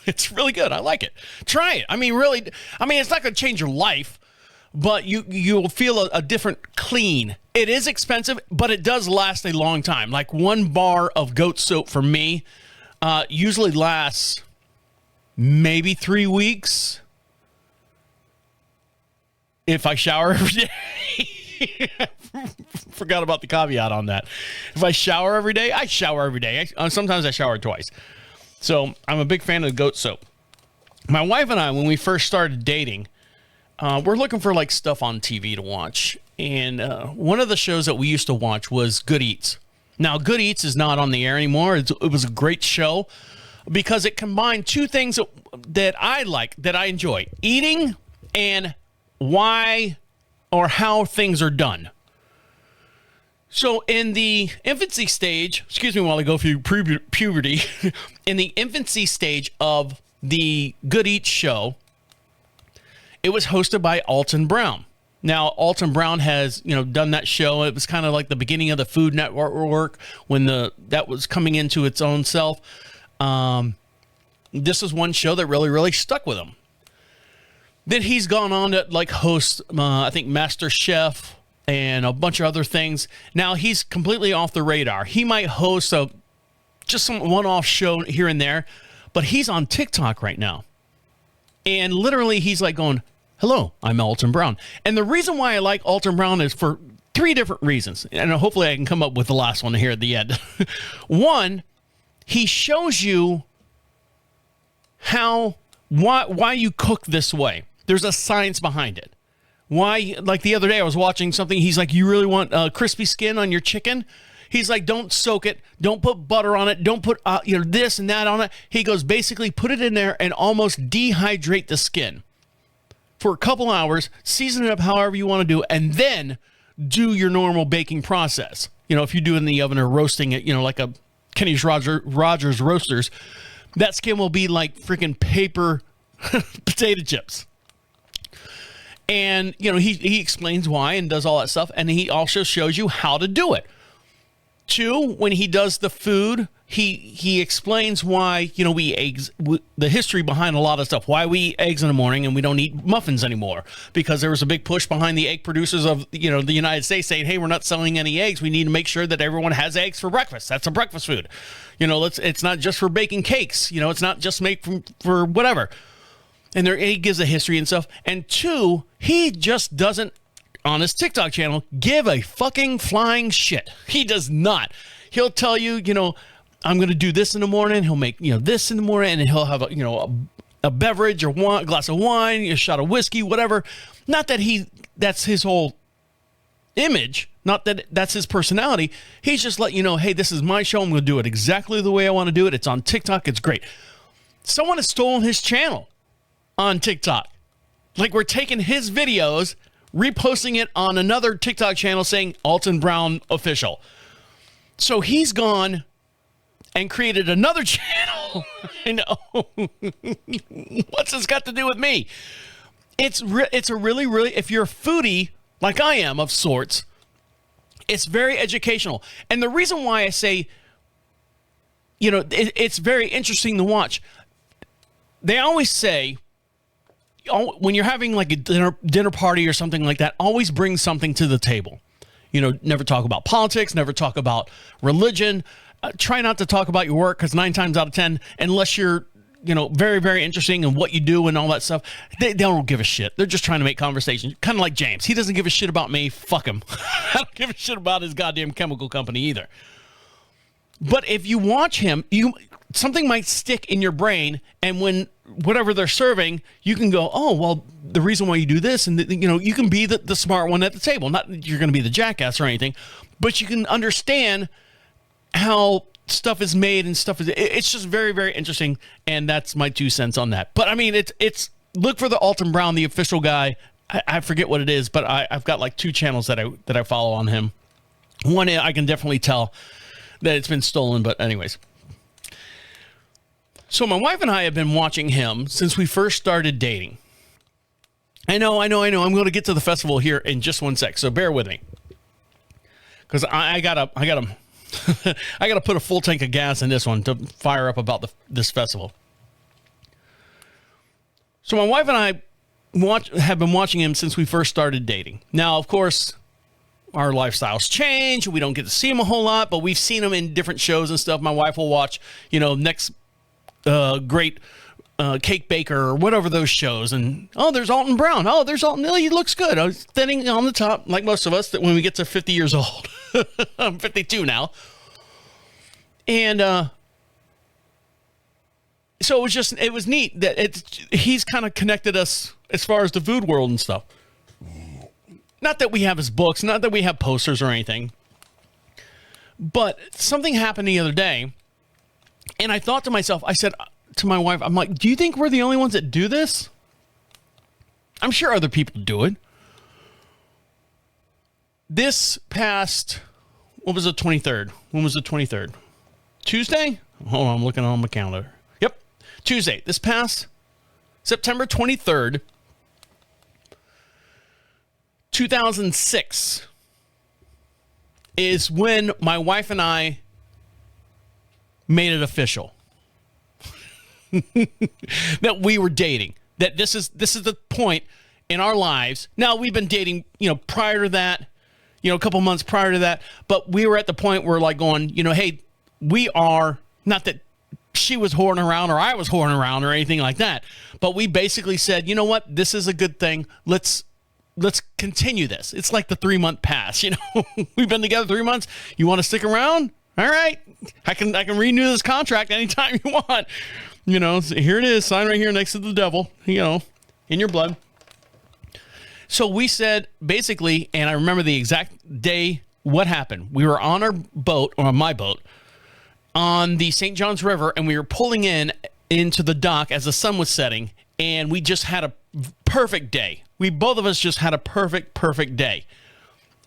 It's really good. I like it. Try it. I mean, really, it's not going to change your life, but you'll feel a different clean. It is expensive, but it does last a long time. Like 1 bar of goat soap for me usually lasts maybe 3 weeks if I shower every day. Forgot about the caveat on that. If I shower every day, I shower every day. Sometimes I shower twice. So I'm a big fan of the goat soap. My wife and I, when we first started dating, we're looking for like stuff on TV to watch. And one of the shows that we used to watch was Good Eats. Now, Good Eats is not on the air anymore. It was a great show because it combined 2 things that I like, that I enjoy: eating and why or how things are done. So in the infancy stage, excuse me while I go through puberty, in the infancy stage of the Good Eats show, it was hosted by Alton Brown. Now, Alton Brown has, done that show. It was kind of like the beginning of the Food Network when that was coming into its own self. This is one show that really, really stuck with him. Then he's gone on to like host, I think, Master Chef and a bunch of other things. Now he's completely off the radar. He might host just some one-off show here and there, but he's on TikTok right now. And literally he's like going, hello, I'm Alton Brown. And the reason why I like Alton Brown is for 3 different reasons. And hopefully I can come up with the last one here at the end. One, he shows you why you cook this way. There's a science behind it. Why, like the other day I was watching something, he's like, you really want crispy skin on your chicken? He's like, don't soak it, don't put butter on it, don't put this and that on it. He goes, basically put it in there and almost dehydrate the skin for a couple hours, season it up however you want to do, and then do your normal baking process. If you do it in the oven or roasting it, like a Kenny's Rogers Roasters, that skin will be like freaking paper potato chips. And, he explains why and does all that stuff. And he also shows you how to do it. 2, when he does the food, he explains why, we eat eggs, the history behind a lot of stuff, why we eat eggs in the morning and we don't eat muffins anymore. Because there was a big push behind the egg producers of, the United States saying, hey, we're not selling any eggs. We need to make sure that everyone has eggs for breakfast. That's a breakfast food. It's not just for baking cakes. It's not just made for whatever. And he gives a history and stuff. And 2, he just doesn't, on his TikTok channel, give a fucking flying shit. He does not. He'll tell you, I'm going to do this in the morning. He'll make, this in the morning, and he'll have a beverage or a glass of wine, a shot of whiskey, whatever. Not that that's his whole image. Not that that's his personality. He's just letting you know, hey, this is my show. I'm going to do it exactly the way I want to do it. It's on TikTok. It's great. Someone has stolen his channel on TikTok. Like, we're taking his videos, reposting it on another TikTok channel saying Alton Brown official. So he's gone and created another channel. I know. What's this got to do with me? It's a really, really, if you're a foodie like I am of sorts, it's very educational. And the reason why I say, it's very interesting to watch. They always say, when you're having like a dinner party or something like that, always bring something to the table. Never talk about politics, never talk about religion. Try not to talk about your work, because 9 times out of 10, unless you're, very, very interesting in what you do and all that stuff, they don't give a shit. They're just trying to make conversation. Kind of like James. He doesn't give a shit about me. Fuck him. I don't give a shit about his goddamn chemical company either. But if you watch him, something might stick in your brain, and when whatever they're serving, you can go, oh, well, the reason why you do this, and you can be the smart one at the table. Not that you're going to be the jackass or anything, but you can understand how stuff is made and stuff it's just very, very interesting, and that's my 2 cents on that. But I mean, it's look for the Alton Brown, the official guy. I forget what it is, but I've got like 2 channels that I follow on him. One, I can definitely tell that it's been stolen, but anyways. So my wife and I have been watching him since we first started dating. I know. I'm going to get to the festival here in just 1 sec, so bear with me, because I gotta I gotta put a full tank of gas in this one to fire up about this festival. So my wife and I have been watching him since we first started dating. Now, of course, our lifestyles change. We don't get to see him a whole lot, but we've seen him in different shows and stuff. My wife will watch, next great cake baker or whatever those shows, and there's Alton Brown. There's Alton. He looks good. I was thinning on the top, like most of us, that when we get to 50 years old. I'm 52 now. And so it was neat that he's kind of connected us as far as the food world and stuff. Not that we have his books, not that we have posters or anything, but something happened the other day, and I thought to myself, I said to my wife, I'm like, do you think we're the only ones that do this? I'm sure other people do it. This past, what was the 23rd? When was the 23rd? Tuesday? Hold on, I'm looking on my calendar. Yep, Tuesday. This past September 23rd, 2006 is when my wife and I made it official that we were dating. That this is the point in our lives. Now, we've been dating, prior to that, a couple months prior to that, but we were at the point where like going, hey, we are, not that she was whoring around or I was whoring around or anything like that, but we basically said, you know what, this is a good thing. Let's continue this. It's like the 3-month pass, we've been together 3 months. You want to stick around? All right. I can renew this contract anytime you want. So here it is, sign right here next to the devil, in your blood. So we said basically, and I remember the exact day what happened. We were on our boat, or on my boat, on the St. Johns River, and we were pulling into the dock as the sun was setting, and we just had a perfect day. Both of us just had a perfect day.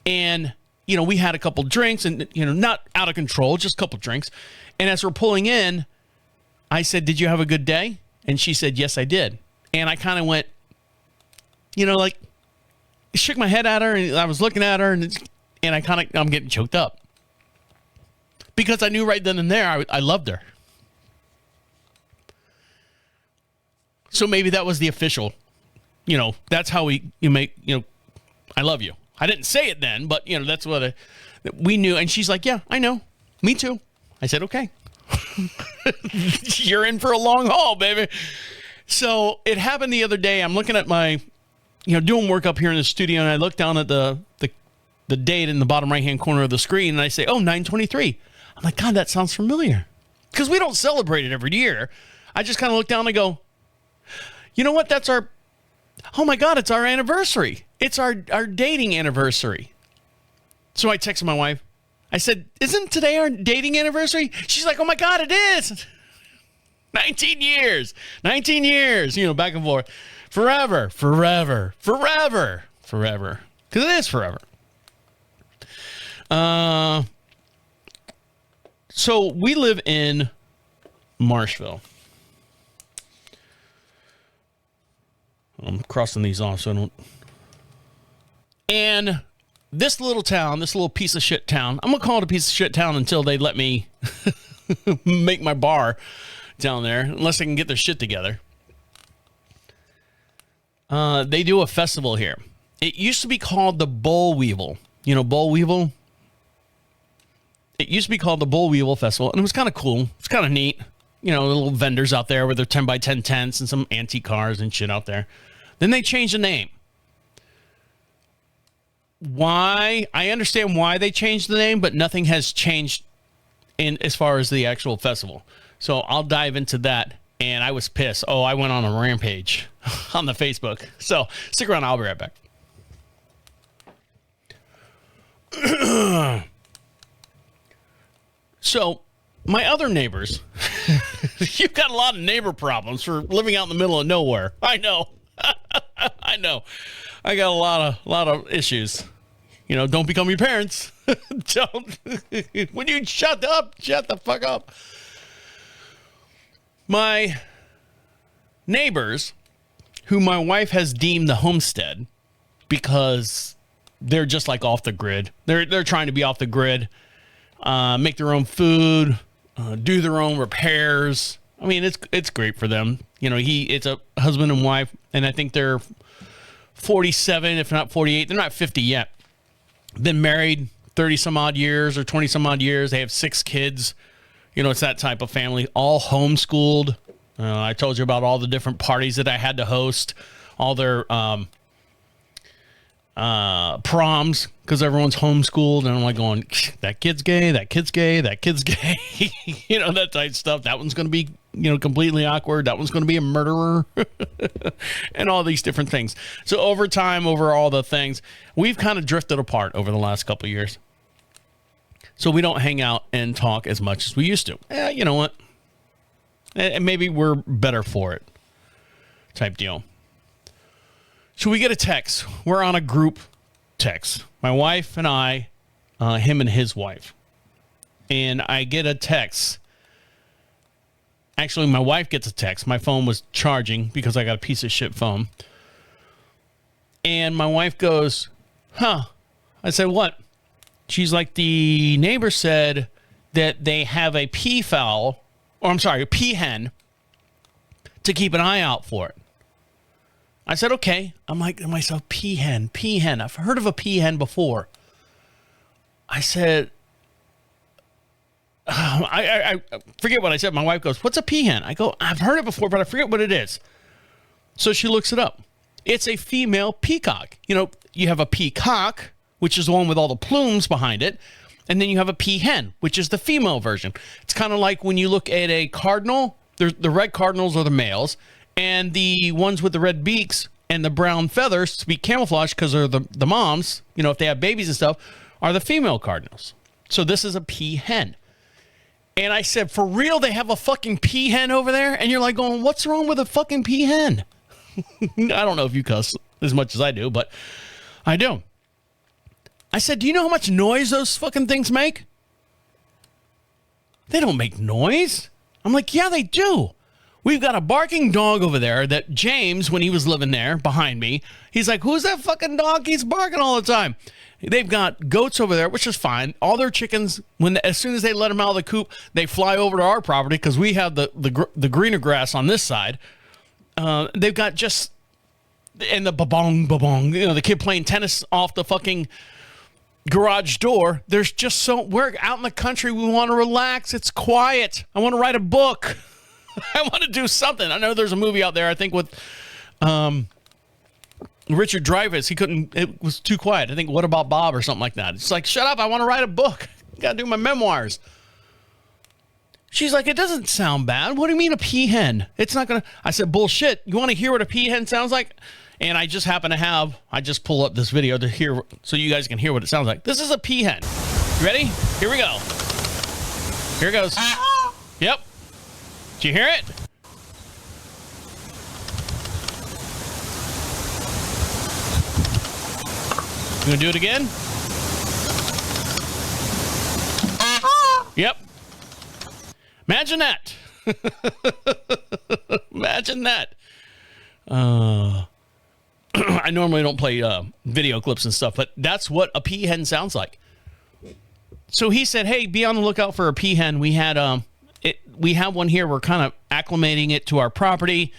And, we had a couple drinks and, not out of control, just a couple drinks. And as we're pulling in, I said, did you have a good day? And she said, yes, I did. And I kind of went, like, shook my head at her, and I was looking at her, and I'm getting choked up. Because I knew right then and there I loved her. So maybe that was the official, that's how you make, I love you. I didn't say it then, but, that's what we knew. And she's like, yeah, I know. Me too. I said, okay. You're in for a long haul, baby. So it happened the other day. I'm looking at my, doing work up here in the studio, and I look down at the date in the bottom right-hand corner of the screen, and I say, 9/23. I'm like, God, that sounds familiar. Because we don't celebrate it every year. I just kind of look down and go, you know what? It's our anniversary. It's our dating anniversary. So I texted my wife. I said, isn't today our dating anniversary? She's like, oh my God, it is. 19 years, back and forth. Forever. Because it is forever. So we live in Marshville. I'm crossing these off so I don't. And this little town, this little piece of shit town, I'm going to call it a piece of shit town until they let me make my bar down there, unless they can get their shit together. They do a festival here. It used to be called the Boll Weevil. You know, Boll Weevil? It used to be called the Boll Weevil Festival, and it was kind of cool. It's kind of neat. You know, little vendors out there with their 10 by 10 tents and some antique cars and shit out there. Then they changed the name. Why? I understand why they changed the name, but nothing has changed in as far as the actual festival. So I'll dive into that. And I was pissed. Oh, I went on a rampage on the Facebook. So stick around. I'll be right back. So my other neighbors, you've got a lot of neighbor problems for living out in the middle of nowhere. I know. I know. I got a lot of issues. You know, don't become your parents. Don't. When you shut the fuck up. My neighbors, who my wife has deemed the homestead because they're just like off the grid. They're trying to be off the grid, make their own food, do their own repairs. I mean, it's great for them. You know, it's a husband and wife, and I think they're 47, if not 48. They're not 50 yet. Been married 30 some odd years or 20 some odd years. They have 6 kids. You know, it's that type of family, all homeschooled. I told you about all the different parties that I had to host, all their proms, because everyone's homeschooled. And I'm like going, that kid's gay, that kid's gay, that kid's gay. You know, that type of stuff. That one's going to be, you know, completely awkward. That one's going to be a murderer. And all these different things. So over time, over all the things, we've kind of drifted apart over the last couple of years. So we don't hang out and talk as much as we used to. You know what? And maybe we're better for it. Type deal. So we get a text. We're on a group text. My wife and I, him and his wife. And I get a text. Actually, my wife gets a text. My phone was charging because I got a piece of shit phone. And my wife goes, huh. I said, what? She's like, the neighbor said that they have a peafowl, or I'm sorry, a peahen, to keep an eye out for it. I said, okay. I'm like to myself, peahen. I've heard of a peahen before. I said, I forget what I said. My wife goes, what's a peahen? I go, I've heard it before, but I forget what it is. So she looks it up. It's a female peacock. You know, you have a peacock, which is the one with all the plumes behind it. And then you have a peahen, which is the female version. It's kind of like when you look at a cardinal, the red cardinals are the males, and the ones with the red beaks and the brown feathers, to be camouflaged because they're the moms, you know, if they have babies and stuff, are the female cardinals. So this is a peahen. And I said, for real, they have a fucking peahen over there? And you're like going, what's wrong with a fucking peahen? I don't know if you cuss as much as I do, but I do. I said, do you know how much noise those fucking things make? They don't make noise. I'm like, yeah, they do. We've got a barking dog over there that James, when he was living there behind me, he's like, who's that fucking dog? He's barking all the time. They've got goats over there, which is fine. All their chickens, as soon as they let them out of the coop, they fly over to our property because we have the greener grass on this side. They've got just, and the ba-bong, you know, the kid playing tennis off the fucking garage door. There's just we're out in the country. We want to relax. It's quiet. I want to write a book. I want to do something. I know there's a movie out there, I think, with Richard Dreyfuss. It was too quiet. I think What About Bob or something like that. It's like, shut up. I want to write a book. Got to do my memoirs. She's like, it doesn't sound bad. What do you mean a peahen? It's not going to. I said, bullshit. You want to hear what a peahen sounds like? And I just happen to I just pull up this video to hear, so you guys can hear what it sounds like. This is a peahen. You ready? Here we go. Here it goes. Yep. Did you hear it? You gonna do it again? Yep. Imagine that. Imagine that. I normally don't play video clips and stuff, but that's what a peahen sounds like. So he said, hey, be on the lookout for a peahen. We have one here. We're kind of acclimating it to our property.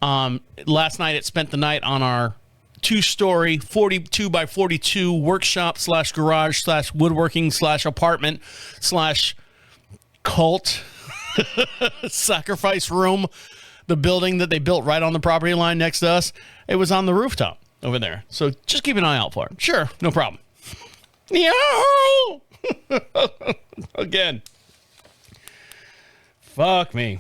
Last night it spent the night on our 2-story 42 by 42 workshop / garage / woodworking / apartment / cult sacrifice room, the building that they built right on the property line next to us. It was on the rooftop over there. So just keep an eye out for it. Sure, no problem. Yo! Again. Fuck me.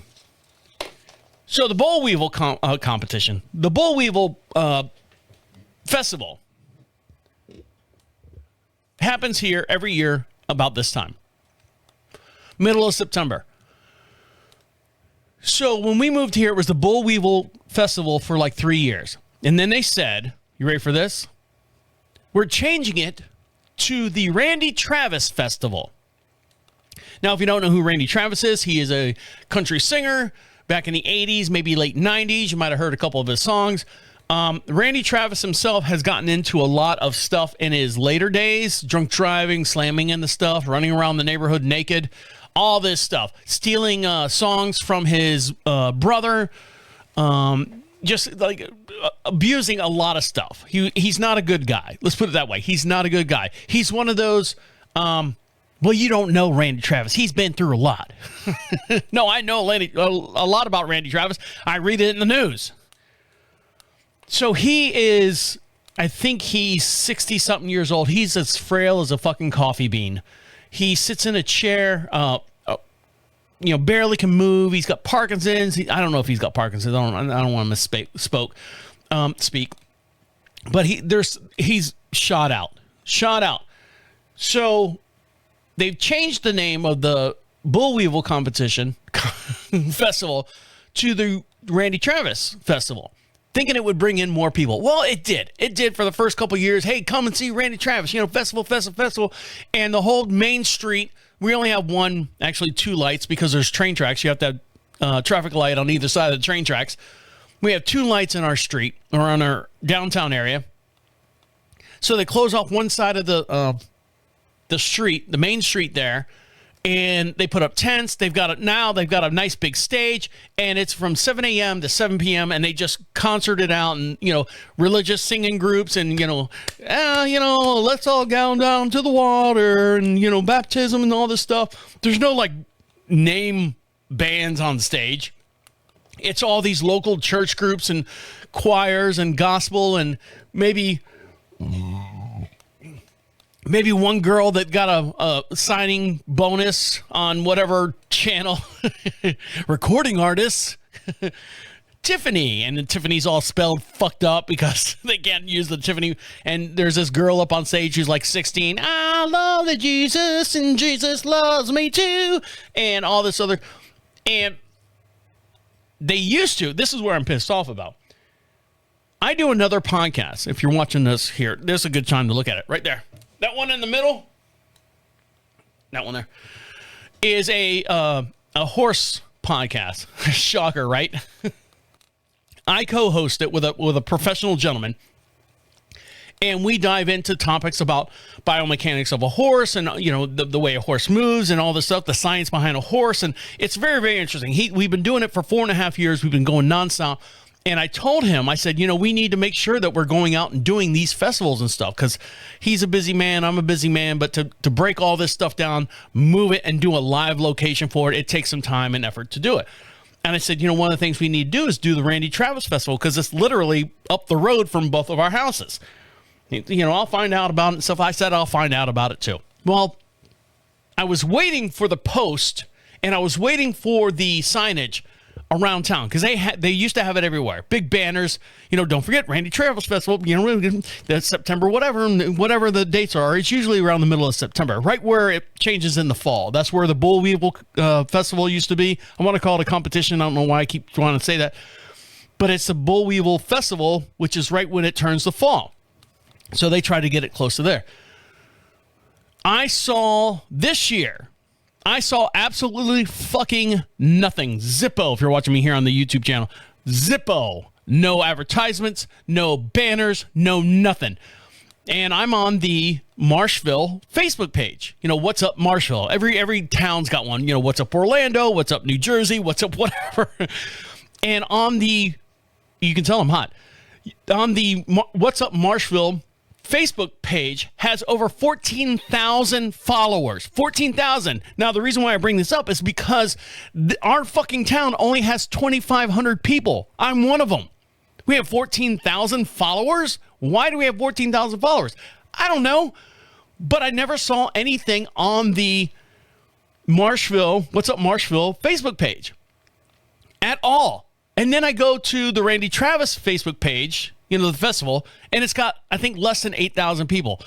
So the Boll Weevil competition, the Boll Weevil festival happens here every year about this time. Middle of September. So when we moved here, it was the Boll Weevil Festival for like 3 years. And then they said, you ready for this? We're changing it to the Randy Travis Festival. Now, if you don't know who Randy Travis is, he is a country singer back in the 80s, maybe late 90s. You might have heard a couple of his songs. Randy Travis himself has gotten into a lot of stuff in his later days, drunk driving, slamming into stuff, running around the neighborhood naked, all this stuff, stealing songs from his brother, just like abusing a lot of stuff. He's not a good guy. Let's put it that way. He's not a good guy. He's one of those, well, you don't know Randy Travis. He's been through a lot. No, I know a lot about Randy Travis. I read it in the news. So he is, I think he's 60-something years old. He's as frail as a fucking coffee bean. He sits in a chair, barely can move. He's got Parkinson's. I don't know if he's got Parkinson's. I don't want to speak. But he's shot out. So they've changed the name of the Boll Weevil competition festival to the Randy Travis Festival, thinking it would bring in more people. Well, it did. It did for the first couple of years. Hey, come and see Randy Travis, festival. And the whole main street, we only have two lights because there's train tracks. You have to have traffic light on either side of the train tracks. We have 2 lights in our street or on our downtown area. So they close off one side of the street, the main street there, and they put up tents. They've got a nice big stage, and it's from 7 a.m. to 7 p.m. and they just concerted out, and religious singing groups, and let's all go down to the water, and baptism and all this stuff. There's no like name bands on stage. It's all these local church groups and choirs and gospel, and maybe one girl that got a signing bonus on whatever channel. Recording artists. Tiffany. And Tiffany's all spelled fucked up because they can't use the Tiffany. And there's this girl up on stage who's like 16. I love the Jesus and Jesus loves me too. And all this other. And they used to. This is where I'm pissed off about. I do another podcast. If you're watching this here, this is a good time to look at it. Right there. That one in the middle, that one there, is a horse podcast. Shocker, right? I co-host it with a professional gentleman, and we dive into topics about biomechanics of a horse, and the way a horse moves, and all this stuff, the science behind a horse, and it's very, very interesting. We've been doing it for 4.5 years. We've been going nonstop. And I told him, I said, we need to make sure that we're going out and doing these festivals and stuff, because he's a busy man, I'm a busy man, but to break all this stuff down, move it, and do a live location for it, it takes some time and effort to do it. And I said, one of the things we need to do is do the Randy Travis Festival, because it's literally up the road from both of our houses. I'll find out about it and stuff. I said I'll find out about it too. Well, I was waiting for the post, and I was waiting for the signage around town, because they used to have it everywhere. Big banners, don't forget Randy Travis Festival, that's September, whatever the dates are. It's usually around the middle of September, right where it changes in the fall. That's where the Boll Weevil Festival used to be. I want to call it a competition. I don't know why I keep wanting to say that, but it's the Boll Weevil Festival, which is right when it turns to fall. So they try to get it close to there. I saw absolutely fucking nothing. Zippo, if you're watching me here on the YouTube channel. Zippo. No advertisements, no banners, no nothing. And I'm on the Marshville Facebook page. What's up Marshville? Every town's got one. What's up Orlando? What's up New Jersey? What's up whatever? And on the you can tell I'm hot. On the What's Up Marshville Facebook page has over 14,000 followers. 14,000. Now, the reason why I bring this up is because our fucking town only has 2,500 people. I'm one of them. We have 14,000 followers? Why do we have 14,000 followers? I don't know. But I never saw anything on the Marshville, What's Up Marshville Facebook page at all. And then I go to the Randy Travis Facebook page, the festival, and it's got, I think, less than 8,000 people.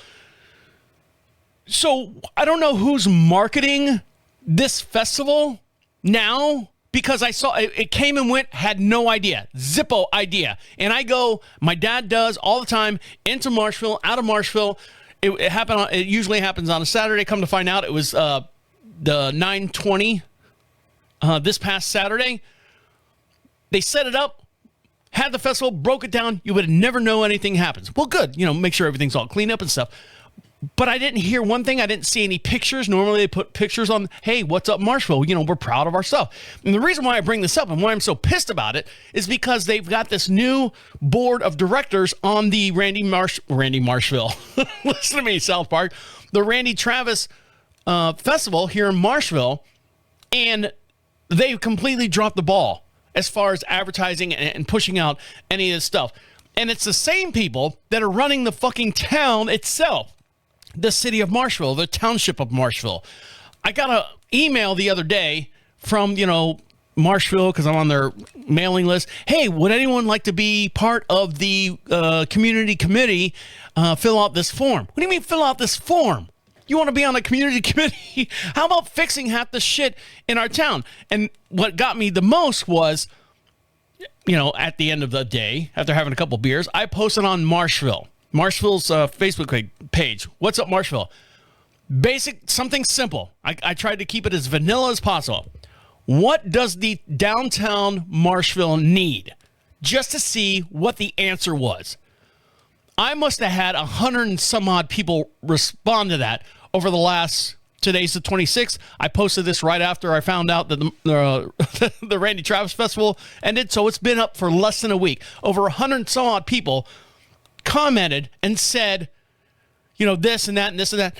So I don't know who's marketing this festival now, because I saw it came and went, had no idea, Zippo idea. And I go, my dad does all the time, into Marshville, out of Marshville. It happened. It usually happens on a Saturday. Come to find out, it was the 9/20 this past Saturday. They set it up, had the festival, broke it down. You would never know anything happens. Well, good. Make sure everything's all cleaned up and stuff. But I didn't hear one thing. I didn't see any pictures. Normally they put pictures on, hey, what's up, Marshville? We're proud of our stuff. And the reason why I bring this up and why I'm so pissed about it is because they've got this new board of directors on the Randy Marshville. Listen to me, South Park. The Randy Travis festival here in Marshville. And they've completely dropped the ball as far as advertising and pushing out any of this stuff. And it's the same people that are running the fucking town itself. The city of Marshville, the township of Marshville. I got an email the other day from, Marshville, because I'm on their mailing list. Hey, would anyone like to be part of the community committee? Fill out this form. What do you mean fill out this form? You want to be on a community committee? How about fixing half the shit in our town? And what got me the most was, at the end of the day, after having a couple beers, I posted on Marshville's Facebook page. What's up, Marshville? Something simple. I tried to keep it as vanilla as possible. What does the downtown Marshville need? Just to see what the answer was. I must have had 100 and some odd people respond to that over the last, today's the 26th. I posted this right after I found out that the Randy Travis Festival ended. So it's been up for less than a week. Over 100 and some odd people commented and said, this and that and this and that.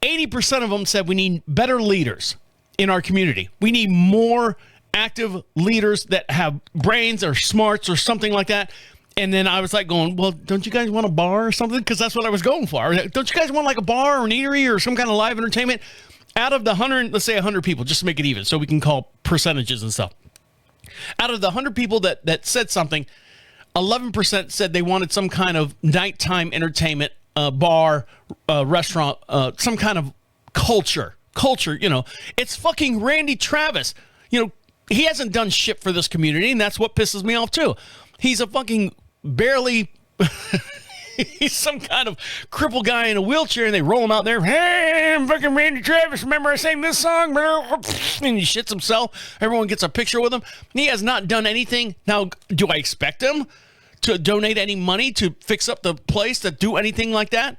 80% of them said we need better leaders in our community. We need more active leaders that have brains or smarts or something like that. And then I was like going, well, don't you guys want a bar or something? Because that's what I was going for. Don't you guys want like a bar or an eatery or some kind of live entertainment? Out of the 100, let's say 100 people, just to make it even, so we can call percentages and stuff. Out of the 100 people that said something, 11% said they wanted some kind of nighttime entertainment, bar, restaurant, some kind of culture. It's fucking Randy Travis. He hasn't done shit for this community, and that's what pisses me off too. He's a fucking barely, he's some kind of crippled guy in a wheelchair, and they roll him out there. Hey, I'm fucking Randy Travis. Remember I sang this song? And he shits himself. Everyone gets a picture with him. He has not done anything. Now, do I expect him to donate any money to fix up the place, to do anything like that?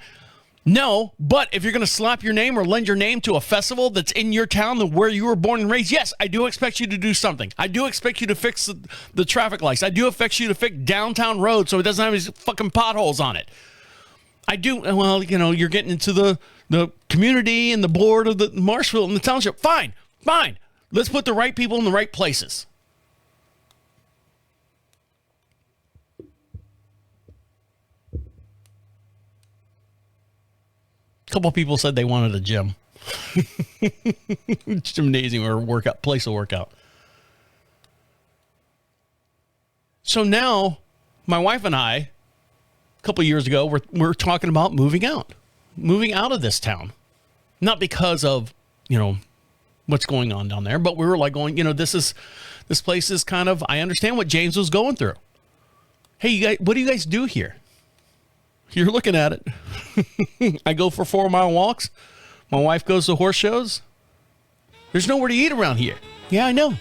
No, but if you're going to slap your name or lend your name to a festival that's in your town, where you were born and raised, yes, I do expect you to do something. I do expect you to fix the traffic lights. I do expect you to fix downtown roads so it doesn't have these fucking potholes on it. I do. Well, you're getting into the community and the board of the Marshville and the township. Fine. Let's put the right people in the right places. A couple of people said they wanted a gym. Gymnasium or workout, place of workout. So now, my wife and I, a couple of years ago, we're talking about moving out of this town. Not because of, what's going on down there, but we were like going, this place is kind of, I understand what James was going through. Hey, you guys, what do you guys do here? You're looking at it. I go for 4-mile walks. My wife goes to horse shows. There's nowhere to eat around here. Yeah, I know.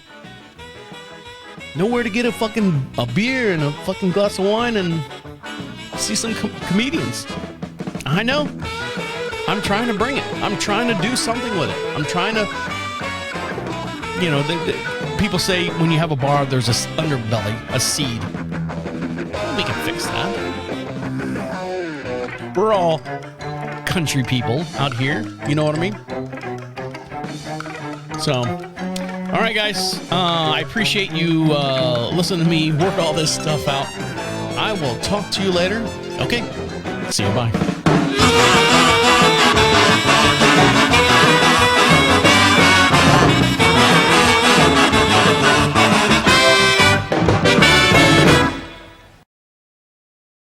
Nowhere to get a beer and a fucking glass of wine and see some comedians. I know. I'm trying to bring it. I'm trying to do something with it. I'm trying to, people say when you have a bar, there's this underbelly, a seed. fix that. We're all country people out here. You know what I mean? So, all right, guys. I appreciate you listening to me work all this stuff out. I will talk to you later. Okay. See you. Bye.